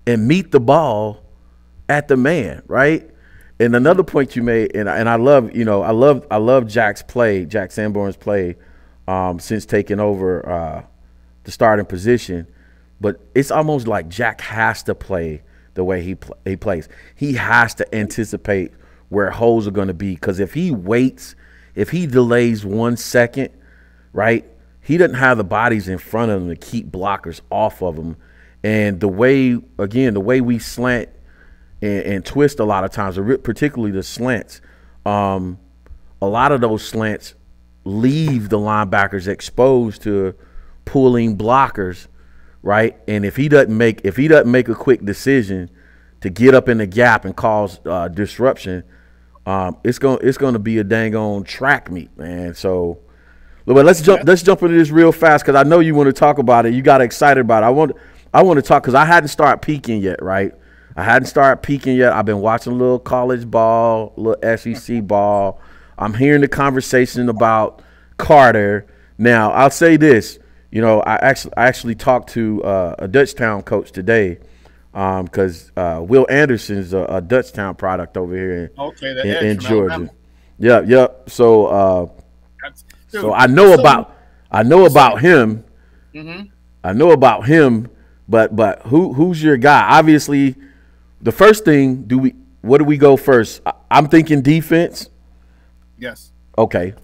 and meet the ball at the man, right? And another point you made, and I love, you know, I love Jack Sanborn's play since taking over the starting position. But it's almost like Jack has to play the way he plays. He has to anticipate where holes are going to be, because if he waits, if he delays 1 second, right, he doesn't have the bodies in front of him to keep blockers off of him. And the way we slant and twist a lot of times, particularly the slants, a lot of those slants leave the linebackers exposed to pulling blockers, right? And if he doesn't make a quick decision to get up in the gap and cause disruption, it's going to be a dang on track meet, man. So, but let's jump into this real fast, because I know you want to talk about it. You got excited about it. I want to talk because I hadn't started peeking yet, right? I hadn't started peeking yet. I've been watching a little college ball, a little SEC ball. I'm hearing the conversation about Carter. Now, I'll say this. You know, I actually talked to a Dutchtown coach today, because Will Anderson's a Dutchtown product over here in Georgia. Yep. So I know about him. Mm-hmm. I know about him, but who's your guy? Obviously, the first thing, what do we go first? I'm thinking defense. Yes. Okay.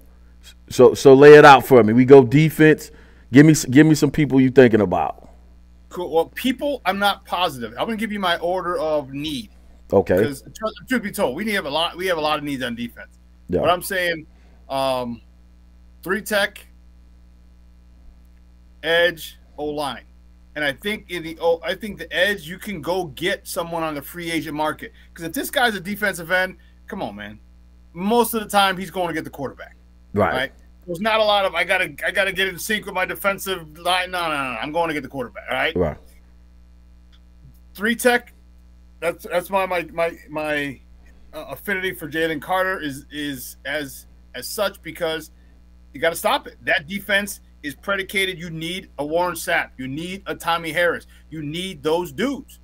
So lay it out for me. We go defense. Give me some people you thinking about. Cool. Well, people, I'm not positive. I'm gonna give you my order of need. Okay. Because truth be told, we have a lot of needs on defense. Yeah. But I'm saying, 3 tech, edge, O-line. And I think the edge, you can go get someone on the free agent market. Because if this guy's a defensive end, come on, man. Most of the time, he's going to get the quarterback. Right. There's not a lot of I gotta get in sync with my defensive line. No. I'm going to get the quarterback. All right. Right. 3 tech. That's my affinity for Jalen Carter is as such, because you got to stop it. That defense is predicated. You need a Warren Sapp. You need a Tommy Harris. You need those dudes.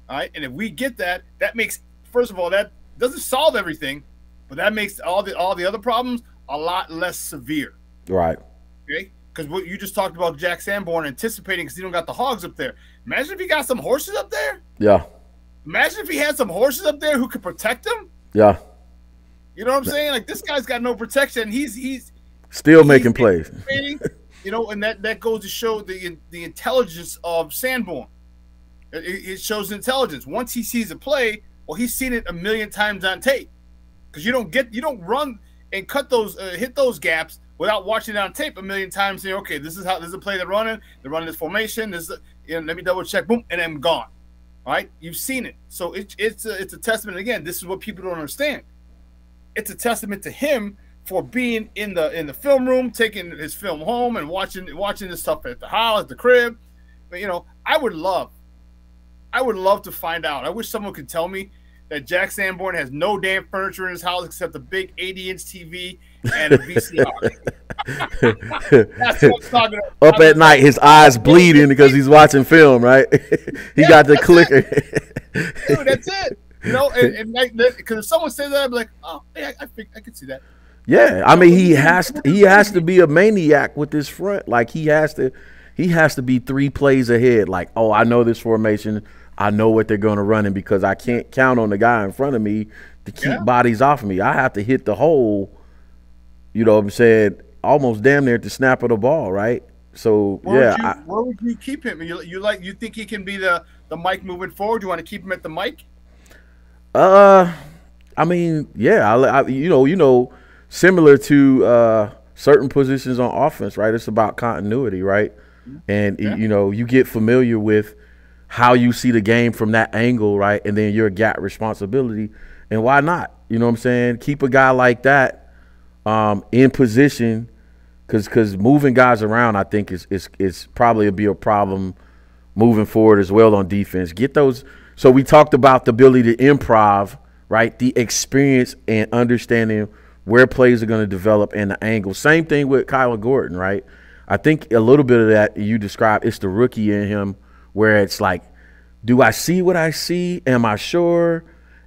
All right. And if we get that makes, first of all, that doesn't solve everything, but that makes all the other problems a lot less severe. Right. Okay. Because what you just talked about, Jack Sanborn anticipating, because he don't got the hogs up there. Imagine if he got some horses up there. Yeah. Imagine if he had some horses up there who could protect him. Yeah. You know what I'm saying? Like, this guy's got no protection. He's still making plays. You know, and that goes to show the intelligence of Sanborn. It shows intelligence. Once he sees a play, well, he's seen it a million times on tape. Because you don't run and cut those hit those gaps without watching it on tape a million times. Saying, okay, this is a play they're running this formation. Let me double check. Boom, and I'm gone. All right, you've seen it. So it's a testament. Again, this is what people don't understand. It's a testament to him for being in the film room, taking his film home, and watching this stuff at the house, at the crib. But you know, I would love to find out. I wish someone could tell me that Jack Sanborn has no damn furniture in his house except a big 80-inch TV and a VCR. That's what I'm talking about. Up at night, his eyes bleeding because he's watching film, right? He got the clicker. Dude, that's it. You know, and like, because if someone says that, I'd be like, oh, yeah, I can see that. Yeah, I mean, he has to be a maniac with this front. Like, he has to be 3 plays ahead. Like, oh, I know this formation. I know what they're going to run in, because I can't count on the guy in front of me to keep bodies off of me. I have to hit the hole, you know what I'm saying, almost damn near at the snap of the ball, right? So, where would you keep him? You think he can be the mic moving forward? You want to keep him at the mic? I mean, yeah, you know, similar to certain positions on offense, right? It's about continuity, right? And, you know, you get familiar with how you see the game from that angle, right? And then your gap responsibility. And why not? You know what I'm saying? Keep a guy like that in position, because moving guys around, I think, is probably be a problem moving forward as well on defense. Get those. So we talked about the ability to improv, right? The experience and understanding where plays are going to develop and the angle. Same thing with Kyler Gordon, right? I think a little bit of that you described, it's the rookie in him, where it's like, do I see what I see? Am I sure?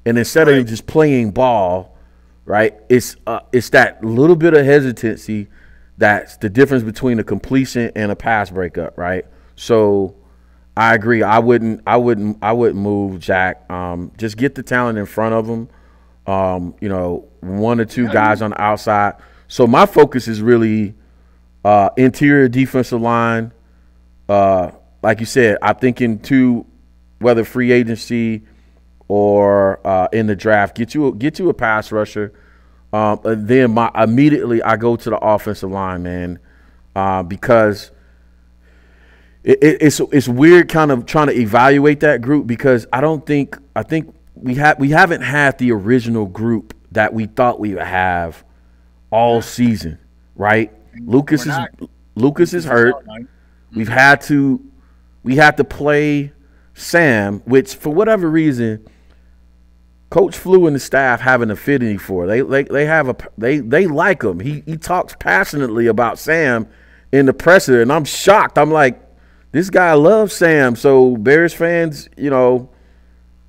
And instead of just playing ball, right, it's that little bit of hesitancy that's the difference between a completion and a pass breakup, right? So I agree. I wouldn't move Jack. Just get the talent in front of him. You know, 1 or 2 guys on the outside. So my focus is really interior defensive line. Like you said, I'm thinking whether free agency or in the draft, get you a pass rusher. And then immediately I go to the offensive line, man, because it's weird kind of trying to evaluate that group, because I think we haven't had the original group that we thought we would have all season, right? Lucas is hurt. We had to play Sam, which for whatever reason Coach Flew and the staff have an affinity for. They like him. He talks passionately about Sam in the presser, and I'm shocked. I'm like, this guy loves Sam. So Bears fans, you know,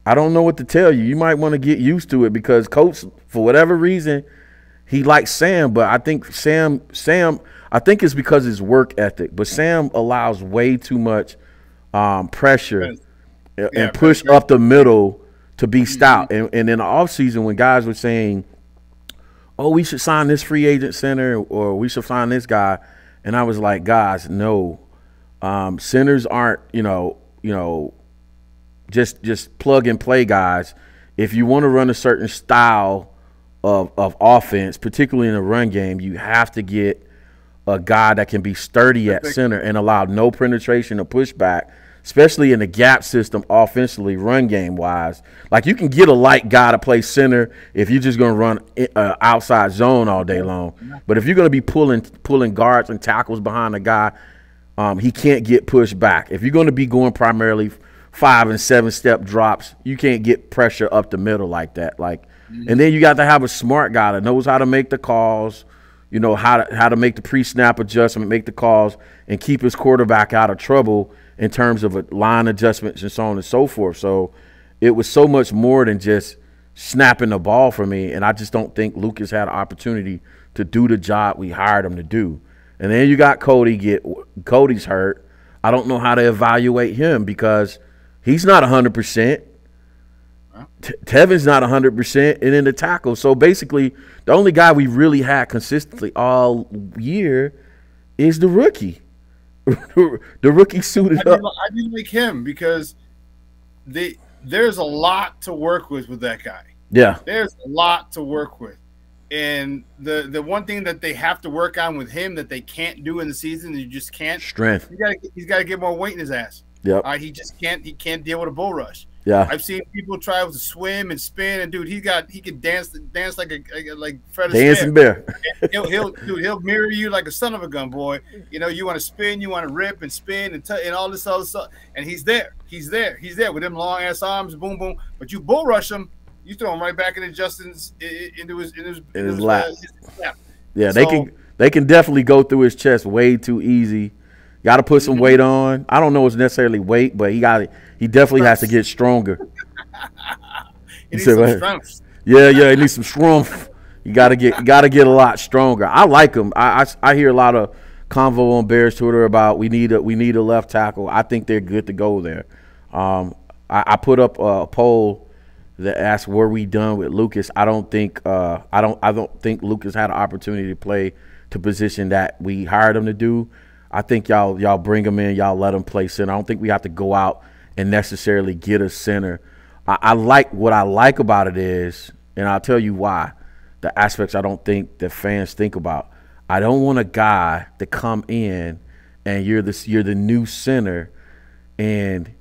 I don't know what to tell you. You might want to get used to it, because Coach, for whatever reason, he likes Sam. But I think I think it's because of his work ethic. But Sam allows way too much pressure and push up the middle to be stout. And in the offseason, when guys were saying, oh, we should sign this free agent center, or we should sign this guy, and I was like, guys, no. Centers aren't, just plug and play guys. If you want to run a certain style of offense, particularly in the run game, you have to get a guy that can be sturdy at center and allow no penetration or pushback, especially in the gap system offensively, run game wise. Like, you can get a light guy to play center if you're just going to run outside zone all day long. But if you're going to be pulling guards and tackles behind a guy, he can't get pushed back. If you're going to be going primarily 5 and 7 step drops, you can't get pressure up the middle like that. And then you got to have a smart guy that knows how to make the calls, you know, how to make the pre-snap adjustment, make the calls, and keep his quarterback out of trouble in terms of line adjustments and so on and so forth. So it was so much more than just snapping the ball for me, and I just don't think Lucas had an opportunity to do the job we hired him to do. And then you got Cody's hurt. I don't know how to evaluate him, because he's not 100%. Tevin's not 100%, and then the tackle. So basically, the only guy we really had consistently all year is the rookie. The rookie suited up. I didn't like him because there's a lot to work with that guy. Yeah, there's a lot to work with. And the one thing that they have to work on with him that they can't do in the season, you just can't. Strength. He's got to get more weight in his ass. Yeah. He just can't. He can't deal with a bull rush. Yeah. I've seen people try to swim and spin, and dude, he can dance like Fred Astaire. Dancing bear. He'll mirror you like a son of a gun, boy. You know, you want to spin, you want to rip and spin and all this other stuff, and he's there with them long ass arms, boom boom. But you bull rush him, you throw him right back into Justin's into his lap. Yeah, so, they can definitely go through his chest way too easy. Got to put some weight on. I don't know it's necessarily weight, but he definitely has to get stronger. He needs some strength. Yeah, he needs some strength. You got to get a lot stronger. I like him. I hear a lot of convo on Bears Twitter about we need a left tackle. I think they're good to go there. I put up a poll that asked, were we done with Lucas? I don't think Lucas had an opportunity to play to position that we hired him to do. I think y'all bring him in, y'all let him play center. I don't think we have to go out and necessarily get a center. What I like about it is, and I'll tell you why, the aspects I don't think that fans think about. I don't want a guy to come in and you're the new center, and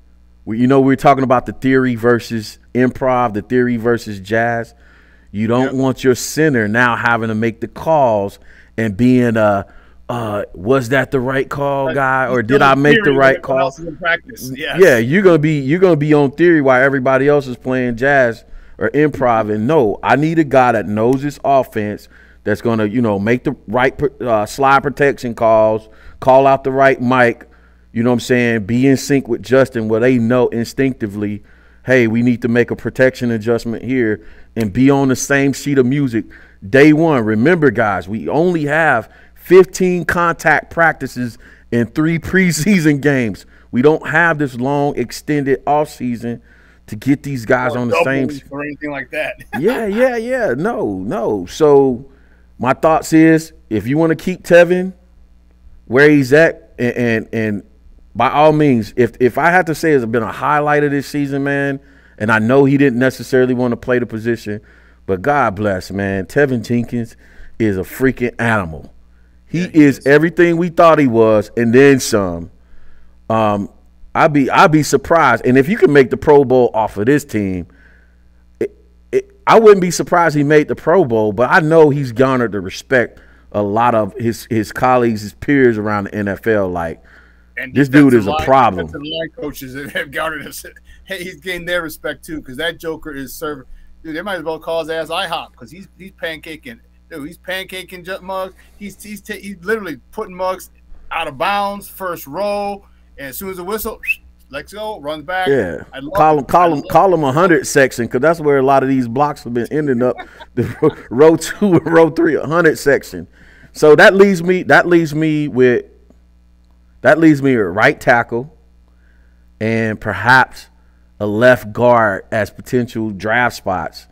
we're talking about the theory versus improv, the theory versus jazz. You don't want your center now having to make the calls and being was that the right call, guy, or did I make the right call? Yeah, you're gonna be on theory while everybody else is playing jazz or improv. And no, I need a guy that knows his offense, that's gonna make the right slide protection calls, call out the right mic. You know what I'm saying? Be in sync with Justin, where they know instinctively, hey, we need to make a protection adjustment here, and be on the same sheet of music day one. Remember, guys, we only have 15 contact practices and 3 preseason games. We don't have this long extended offseason to get these guys on the same or anything like that. yeah. No. So my thoughts is, if you want to keep Tevin where he's at, and by all means, if I had to say it's been a highlight of this season, man, and I know he didn't necessarily want to play the position, but God bless, man, Tevin Jenkins is a freaking animal. He is everything we thought he was, and then some. I'd be surprised, and if you can make the Pro Bowl off of this team, I wouldn't be surprised he made the Pro Bowl. But I know he's garnered the respect a lot of his colleagues, his peers around the NFL. Like, and this dude is a problem. Line coaches that have garnered us, hey, he's gained their respect too, because that Joker is serving. Dude, they might as well call his ass IHOP, because he's pancaking. Dude, he's pancaking mugs. He's literally putting mugs out of bounds, first row. And as soon as the whistle, let's go, runs back. Yeah, call him 100 section, because that's where a lot of these blocks have been ending up. The row 2 and row 3, 100 section. So that leaves me with right tackle, and perhaps a left guard as potential draft spots.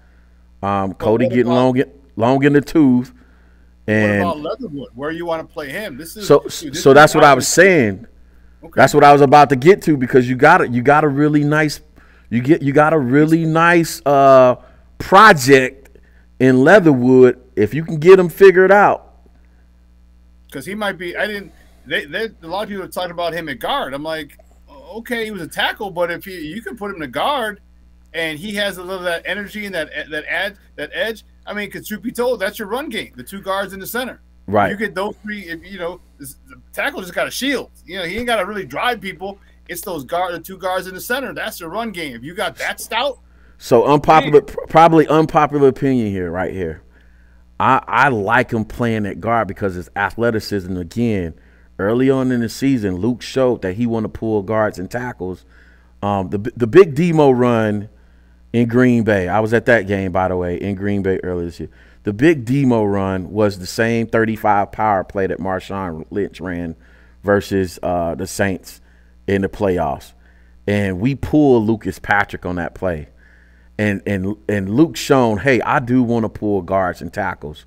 Cody getting long in the tooth. And what about Leatherwood? Where you want to play him? So that's what I was saying. Okay. That's what I was about to get to, because you got a really nice project in Leatherwood if you can get him figured out. Because he might be. A lot of people are talking about him at guard. I'm like, okay, he was a tackle, but if you can put him to guard, and he has a little of that energy and that edge. I mean, because truth be told, that's your run game. The 2 guards in the center. Right. You get those 3. The tackle just got a shield. He ain't got to really drive people. It's the 2 guards in the center. That's the run game. If you got that stout. So probably unpopular opinion here, right here. I like him playing at guard because his athleticism. Again, early on in the season, Luke showed that he wanted to pull guards and tackles. The big demo run in Green Bay. I was at that game, by the way, in Green Bay earlier this year. The big demo run was the same 35 power play that Marshawn Lynch ran versus the Saints in the playoffs. And we pulled Lucas Patrick on that play. And Luke shown, hey, I do want to pull guards and tackles.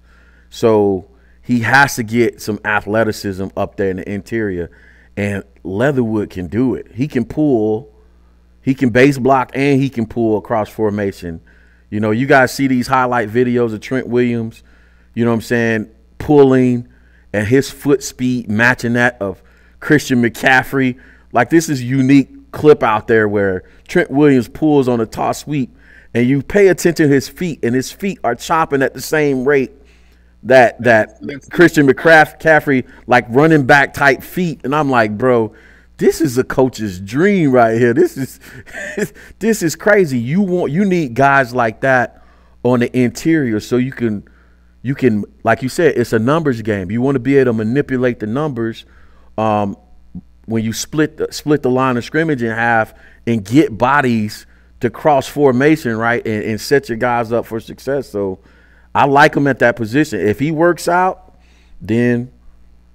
So he has to get some athleticism up there in the interior. And Leatherwood can do it. He can pull. He can base block, and he can pull across formation. You guys see these highlight videos of Trent Williams, you know what I'm saying, pulling, and his foot speed matching that of Christian McCaffrey. Like, this is a unique clip out there where Trent Williams pulls on a toss sweep, and you pay attention to his feet, and his feet are chopping at the same rate that Christian McCaffrey, like running back type feet. And I'm like, bro, this is a coach's dream right here. This is crazy. You need guys like that on the interior, so you can, like you said, it's a numbers game. You want to be able to manipulate the numbers when you split the line of scrimmage in half and get bodies to cross formation, right, and set your guys up for success. So I like him at that position. If he works out, then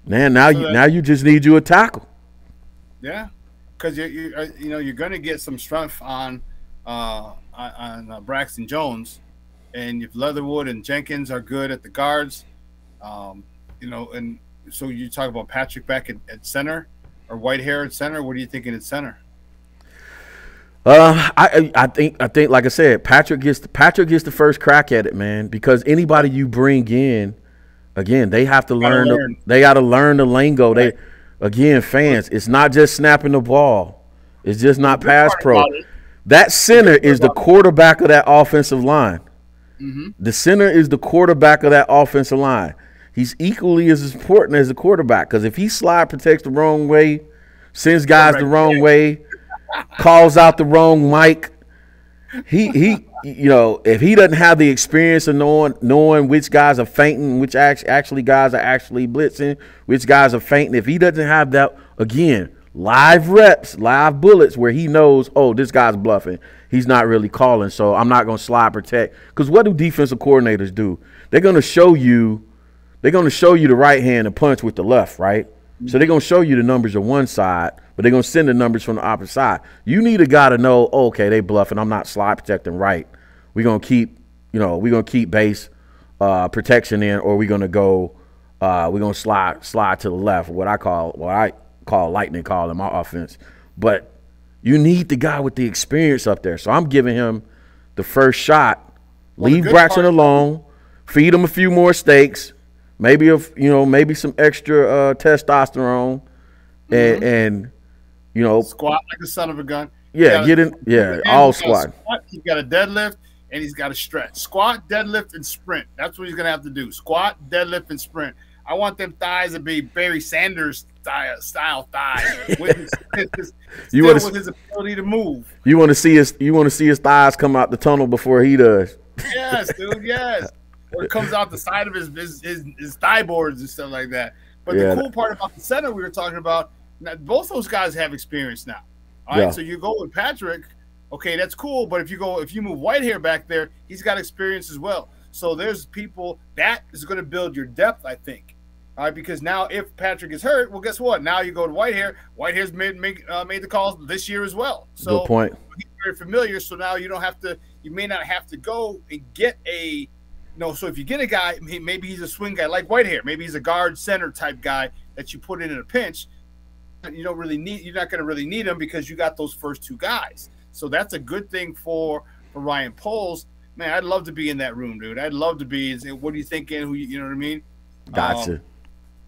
now you just need you a tackle. Yeah, because you're going to get some strength on Braxton Jones, and if Leatherwood and Jenkins are good at the guards, and so you talk about Patrick back at center or Whitehair at center. What are you thinking at center? I think like I said, Patrick gets the first crack at it, man, because anybody you bring in, again, they have to learn. They got to learn the lingo. Right. Again, fans, it's not just snapping the ball. It's just not pass pro. That center is the quarterback of that offensive line. Mm-hmm. The center is the quarterback of that offensive line. He's equally as important as the quarterback, because if he slide protects the wrong way, sends guys the wrong way, calls out the wrong mic, if he doesn't have the experience of knowing which guys are fainting, which actually guys are actually blitzing, which guys are fainting, if he doesn't have that, again, live reps, live bullets where he knows, oh, this guy's bluffing, he's not really calling, so I'm not going to slide protect. Because what do defensive coordinators do? They're going to show you they're going to show you the right hand and punch with the left, right? So they're going to show you the numbers on one side, but they're going to send the numbers from the opposite side. You need a guy to know, oh, okay, they bluffing. I'm not slide protecting right. We're going to keep, we're going to keep base protection in, or we're going to go, we're going to slide to the left, what I call lightning call in my offense. But you need the guy with the experience up there. So I'm giving him the first shot, leave Braxton alone, feed him a few more steaks, maybe maybe some extra testosterone, and squat like a son of a gun. Yeah, all squat. He's got a deadlift and he's got a stretch. Squat, deadlift, and sprint. That's what he's gonna have to do. Squat, deadlift, and sprint. I want them thighs to be Barry Sanders style thighs with his ability to move. You want to see his thighs come out the tunnel before he does. Yes, dude. Yes. Or it comes out the side of his thigh boards and stuff like that. But the cool part about the center we were talking about, both those guys have experience now. All right, so you go with Patrick. Okay, that's cool. But if you move Whitehair back there, he's got experience as well. So there's people that is going to build your depth, I think. All right, because now if Patrick is hurt, well, guess what? Now you go to Whitehair. Whitehair's made the calls this year as well. So good point. He's very familiar. So now you don't have to. You may not have to go and get a. No, so if you get a guy, maybe he's a swing guy like Whitehair. Maybe he's a guard center type guy that you put in a pinch. You don't really need. You're not going to really need him because you got those first two guys. So that's a good thing for Ryan Poles. Man, I'd love to be in that room, dude. I'd love to be. What are you thinking? You know what I mean? Gotcha.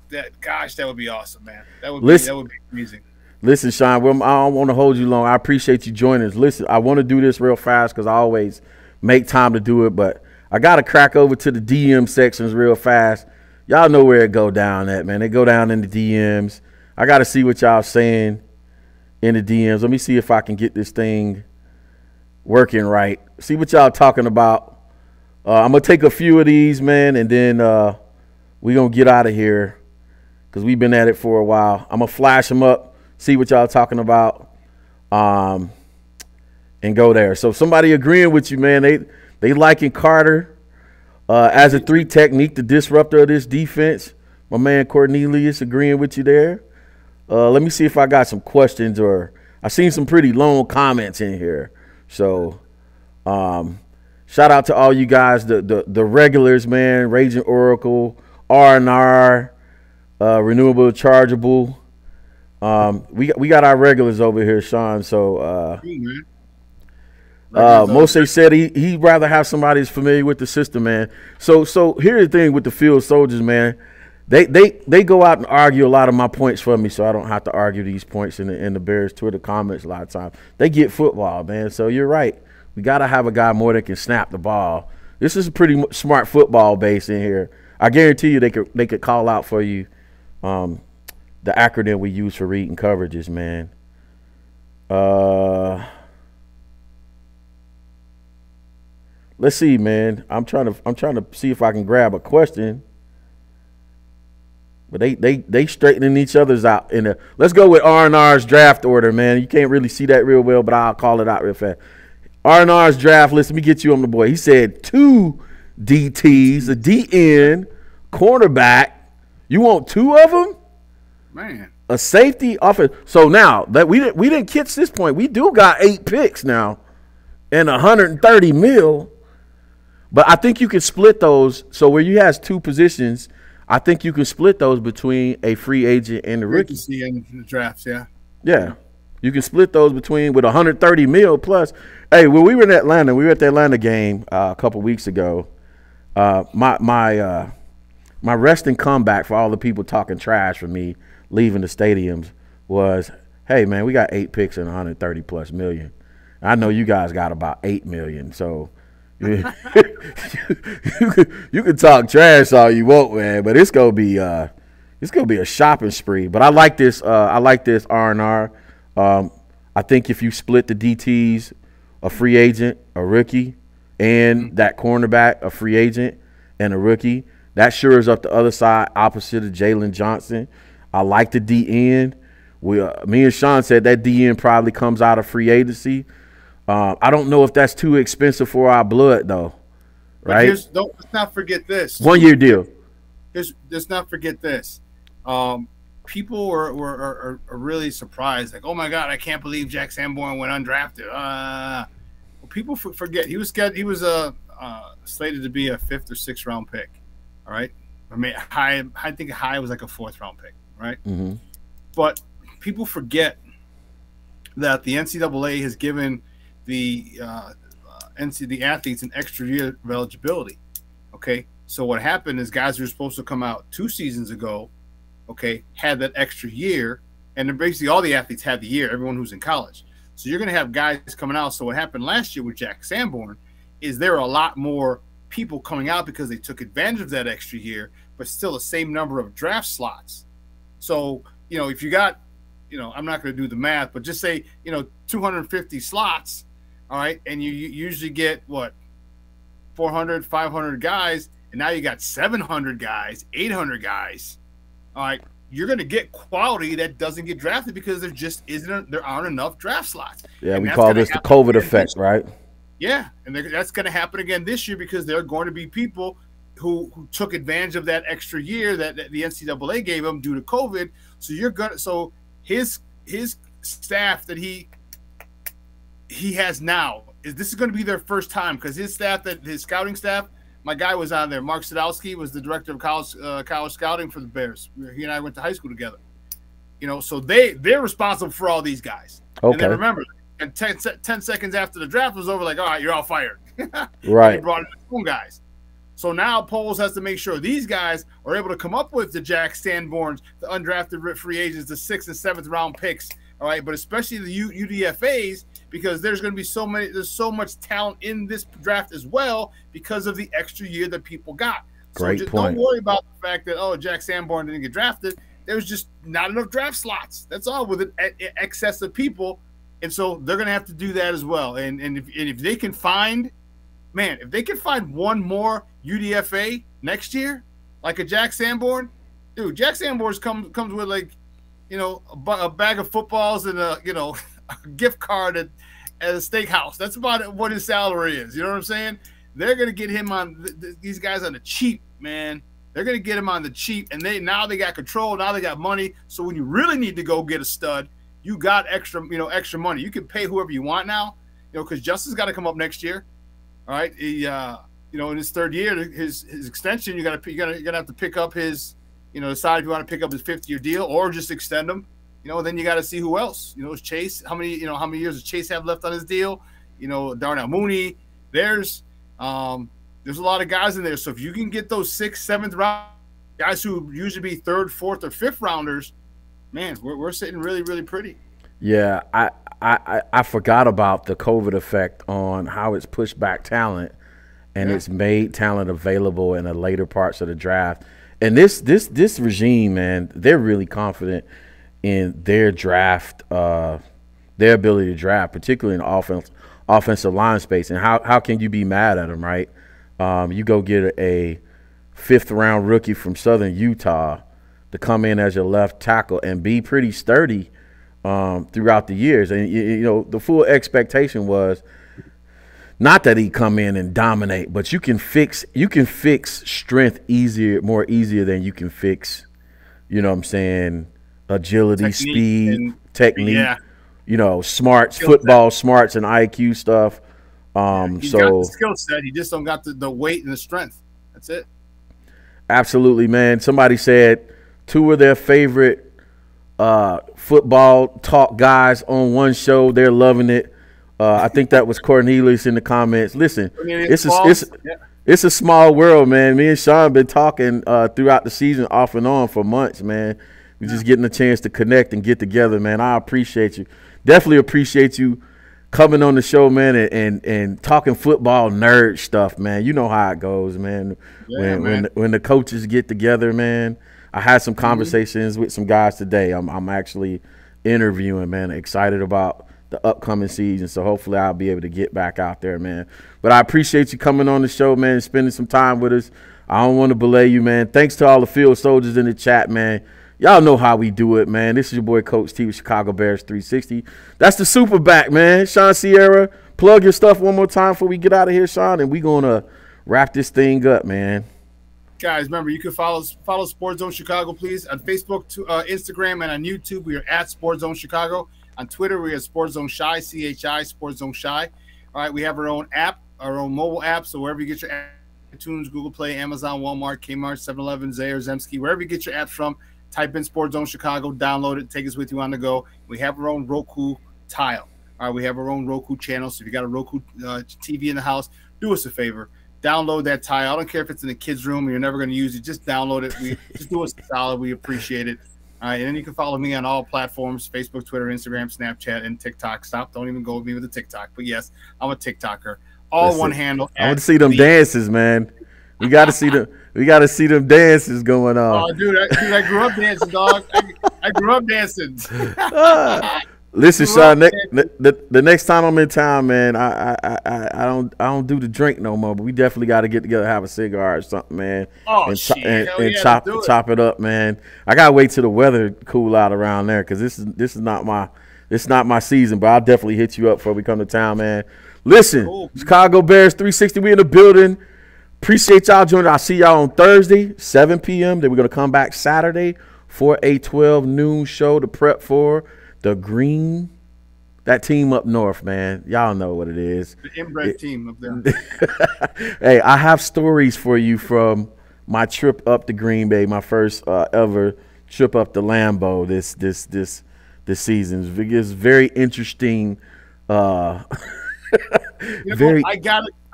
That would be awesome, man. That would be amazing. Listen, Shawn, well, I don't want to hold you long. I appreciate you joining us. Listen, I want to do this real fast because I always make time to do it, but I got to crack over to the DM sections real fast. Y'all know where it go down at, man. They go down in the DMs. I got to see what y'all saying in the DMs. Let me see if I can get this thing working right. See what y'all talking about. I'm going to take a few of these, man, and then we're going to get out of here because we've been at it for a while. I'm going to flash them up, see what y'all talking about, and go there. So somebody agreeing with you, man. They liking Carter as a 3 technique, the disruptor of this defense. My man Cornelius agreeing with you there. Let me see if I got some questions, or I seen some pretty long comments in here. So shout out to all you guys, the regulars, man. Raging Oracle, R&R, Renewable Chargeable. We got our regulars over here, Shawn. So Moshe said he'd rather have somebody who's familiar with the system, man. So here's the thing with the field soldiers, man. They go out and argue a lot of my points for me, so I don't have to argue these points in the Bears Twitter comments a lot of times. They get football, man. So you're right. We got to have a guy more that can snap the ball. This is a pretty smart football base in here. I guarantee you they could call out for you the acronym we use for reading coverages, man. Let's see, man. I'm trying to see if I can grab a question. But they straightening each other's out in there. Let's go with R&R's draft order, man. You can't really see that real well, but I'll call it out real fast. R&R's draft list. Let me get you on the board. He said 2 DTs, a DN, cornerback. You want 2 of them? Man. A safety, offense. So now that we didn't catch this point, we do got 8 picks now and 130 mil. But I think you can split those. So where you has 2 positions, I think you can split those between a free agent and a rookie. In the drafts, yeah. Yeah. You can split those between with 130 mil plus. Hey, when we were in Atlanta, we were at the Atlanta game a couple weeks ago. My resting comeback for all the people talking trash for me leaving the stadiums was, hey, man, we got 8 picks and 130 plus million. I know you guys got about 8 million, so you can talk trash all you want, man, but it's gonna be a shopping spree. But I like this R&R. I think if you split the DTs, a free agent, a rookie, and that cornerback, a free agent and a rookie, that shores up the other side opposite of Jalen Johnson. I like the DN. Me and Shawn said that DN probably comes out of free agency. I don't know if that's too expensive for our blood, though. Right? Let's not forget this. 1-year deal. let's not forget this. People are really surprised, like, oh my God, I can't believe Jack Sanborn went undrafted. Well, people forget he was slated to be a 5th or 6th round pick. All right, I mean, I think high was like a 4th round pick, right? Mm-hmm. But people forget that the NCAA has given the athletes an extra year of eligibility. Okay, so what happened is guys who were supposed to come out 2 seasons ago, okay, had that extra year, and then basically all the athletes had the year, everyone who's in college. So you're going to have guys coming out. So what happened last year with Jack Sanborn is there are a lot more people coming out because they took advantage of that extra year, but still the same number of draft slots. So, if you got, I'm not going to do the math, but just say, 250 slots, all right, and you usually get, 400, 500 guys, and now you got 700 guys, 800 guys. All right, you're going to get quality that doesn't get drafted because there aren't enough draft slots. Yeah, and we call this the COVID effect, right? Yeah, and that's going to happen again this year because there are going to be people who took advantage of that extra year that the NCAA gave them due to COVID. So his staff that he has now this is going to be their first time because his scouting staff. My guy was on there. Mark Sadowski was the director of college scouting for the Bears. He and I went to high school together. So they're responsible for all these guys. Okay. And then remember, and 10 seconds after the draft was over, like, all right, you're all fired. Right. They brought in their own guys. So now Poles has to make sure these guys are able to come up with the Jack Sanborns, the undrafted free agents, the 6th and 7th round picks. All right, but especially the UDFAs, because there's so much talent in this draft as well because of the extra year that people got. Great just point. Don't worry about the fact that, Jack Sanborn didn't get drafted. There was just not enough draft slots. That's all, with an excess of people. And so they're going to have to do that as well. And if they can find, if they can find one more UDFA next year, like a Jack Sanborn, dude, Jack Sanborn comes with, like, a bag of footballs and a gift card at a steakhouse. That's about what his salary is. You know what I'm saying? They're going to get him on these guys on the cheap, man. They're going to get him on the cheap, and they got control. Now they got money. So when you really need to go get a stud, you got extra money. You can pay whoever you want now, because Justin's got to come up next year. All right, he, in his 3rd year, his extension, you're gonna have to pick up his, decide if you want to pick up his 5th-year deal or just extend him. Then you got to see who else. Is Chase? How many years does Chase have left on his deal? Darnell Mooney. There's a lot of guys in there. So if you can get those 6th, 7th round guys who usually be 3rd, 4th, or 5th rounders, man, we're sitting really, really pretty. Yeah, I forgot about the COVID effect on how it's pushed back talent, and it's made talent available in the later parts of the draft. And this regime, man, they're really confident in their draft, their ability to draft, particularly in the offensive line space. And how can you be mad at them, right? You go get a 5th round rookie from Southern Utah to come in as your left tackle and be pretty sturdy throughout the years. And the full expectation was not that he come in and dominate, but you can fix strength more easier than you can fix, agility, speed, technique, smarts, football smarts, and IQ stuff. He's got the skill set. He just don't got the weight and the strength. That's it. Absolutely, man. Somebody said 2 of their favorite football talk guys on one show. They're loving it. I think that was Cornelius in the comments. Listen, it's a small world, man. Me and Shawn been talking throughout the season off and on for months, man. We're just getting a chance to connect and get together, man. I appreciate you. Definitely appreciate you coming on the show, man, and talking football nerd stuff, man. You know how it goes, man. When the coaches get together, man. I had some conversations with some guys today. I'm actually interviewing, man. Excited about the upcoming season, so hopefully I'll be able to get back out there, man. But I appreciate you coming on the show, man, and spending some time with us. I don't want to belay you, man. Thanks to all the field soldiers in the chat, man. Y'all know how we do it, man. This is your boy Coach T with Chicago Bears 360. That's the super back, man. Shawn Sierra, plug your stuff one more time before we get out of here, Shawn, and we're going to wrap this thing up, man. Guys, remember, you can follow Sports Zone Chicago, please, on Facebook, Instagram, and on YouTube. We are at Sports Zone Chicago. On Twitter, we are Sports Zone Shy, CHI, Sports Zone Shy. All right, we have our own app, our own mobile app. So wherever you get your iTunes, Google Play, Amazon, Walmart, Kmart, 7-Eleven, Zayre, Zemsky, wherever you get your apps from, type in Sports Zone Chicago, download it, take us with you on the go. We have our own Roku tile. All right, we have our own Roku channel. So if you got a Roku TV in the house, do us a favor. Download that tile. I don't care if it's in the kids' room and you're never going to use it. Just download it. Just do us a solid. We appreciate it. All right, and then you can follow me on all platforms: Facebook, Twitter, Instagram, Snapchat, and TikTok. Don't even go with me with the TikTok. But yes, I'm a TikToker. All one handle. I want to see them dances, man. We got to see them. We got to see them dances going on. Oh, dude, I grew up dancing, dog. I grew up dancing. Listen, Shawn. The next time I'm in town, man, I don't do the drink no more. But we definitely got to get together, have a cigar or something, man. Oh, and shit. chop it up, man. I gotta wait till the weather cool out around there because this is not my season. But I'll definitely hit you up before we come to town, man. Listen, cool. Chicago Bears 360. We in the building. Appreciate y'all joining. I'll see y'all on Thursday, 7 p.m. Then we're gonna come back Saturday for a 12 noon show to prep for the Green, that team up north, man. Y'all know what it is. The inbred team up there. Hey, I have stories for you from my trip up to Green Bay, my first ever trip up to Lambeau this season. It's very interesting. I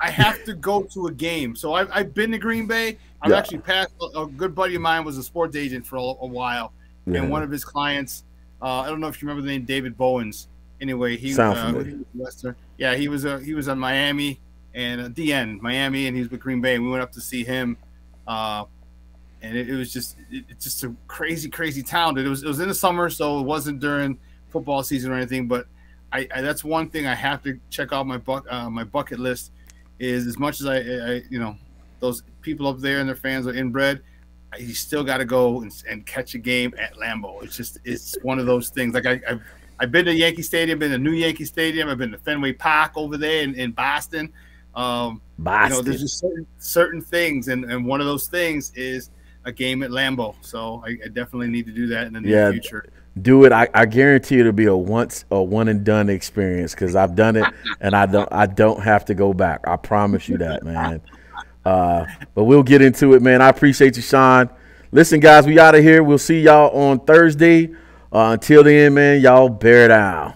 have to go to a game. So I've been to Green Bay. I've actually passed. A good buddy of mine was a sports agent for a while, and one of his clients. I don't know if you remember the name David Bowens. Anyway, he was yeah, he was on Miami and DN Miami, and he was with Green Bay, and we went up to see him. And it was just a crazy town. It was in the summer, so it wasn't during football season or anything. But I that's one thing I have to check out my bucket list is, as much as I those people up there and their fans are inbred. You still got to go and catch a game at Lambeau. It's one of those things. Like I've been to Yankee Stadium, been to New Yankee Stadium. I've been to Fenway Park over there in Boston. There's just certain things, and one of those things is a game at Lambeau. So I definitely need to do that in the near future. Do it. I guarantee it'll be a one and done experience because I've done it and I don't have to go back. I promise you that, man. But we'll get into it, man. I appreciate you, Shawn. Listen, guys, we out of here. We'll see y'all on Thursday. Until then, man, y'all bear down.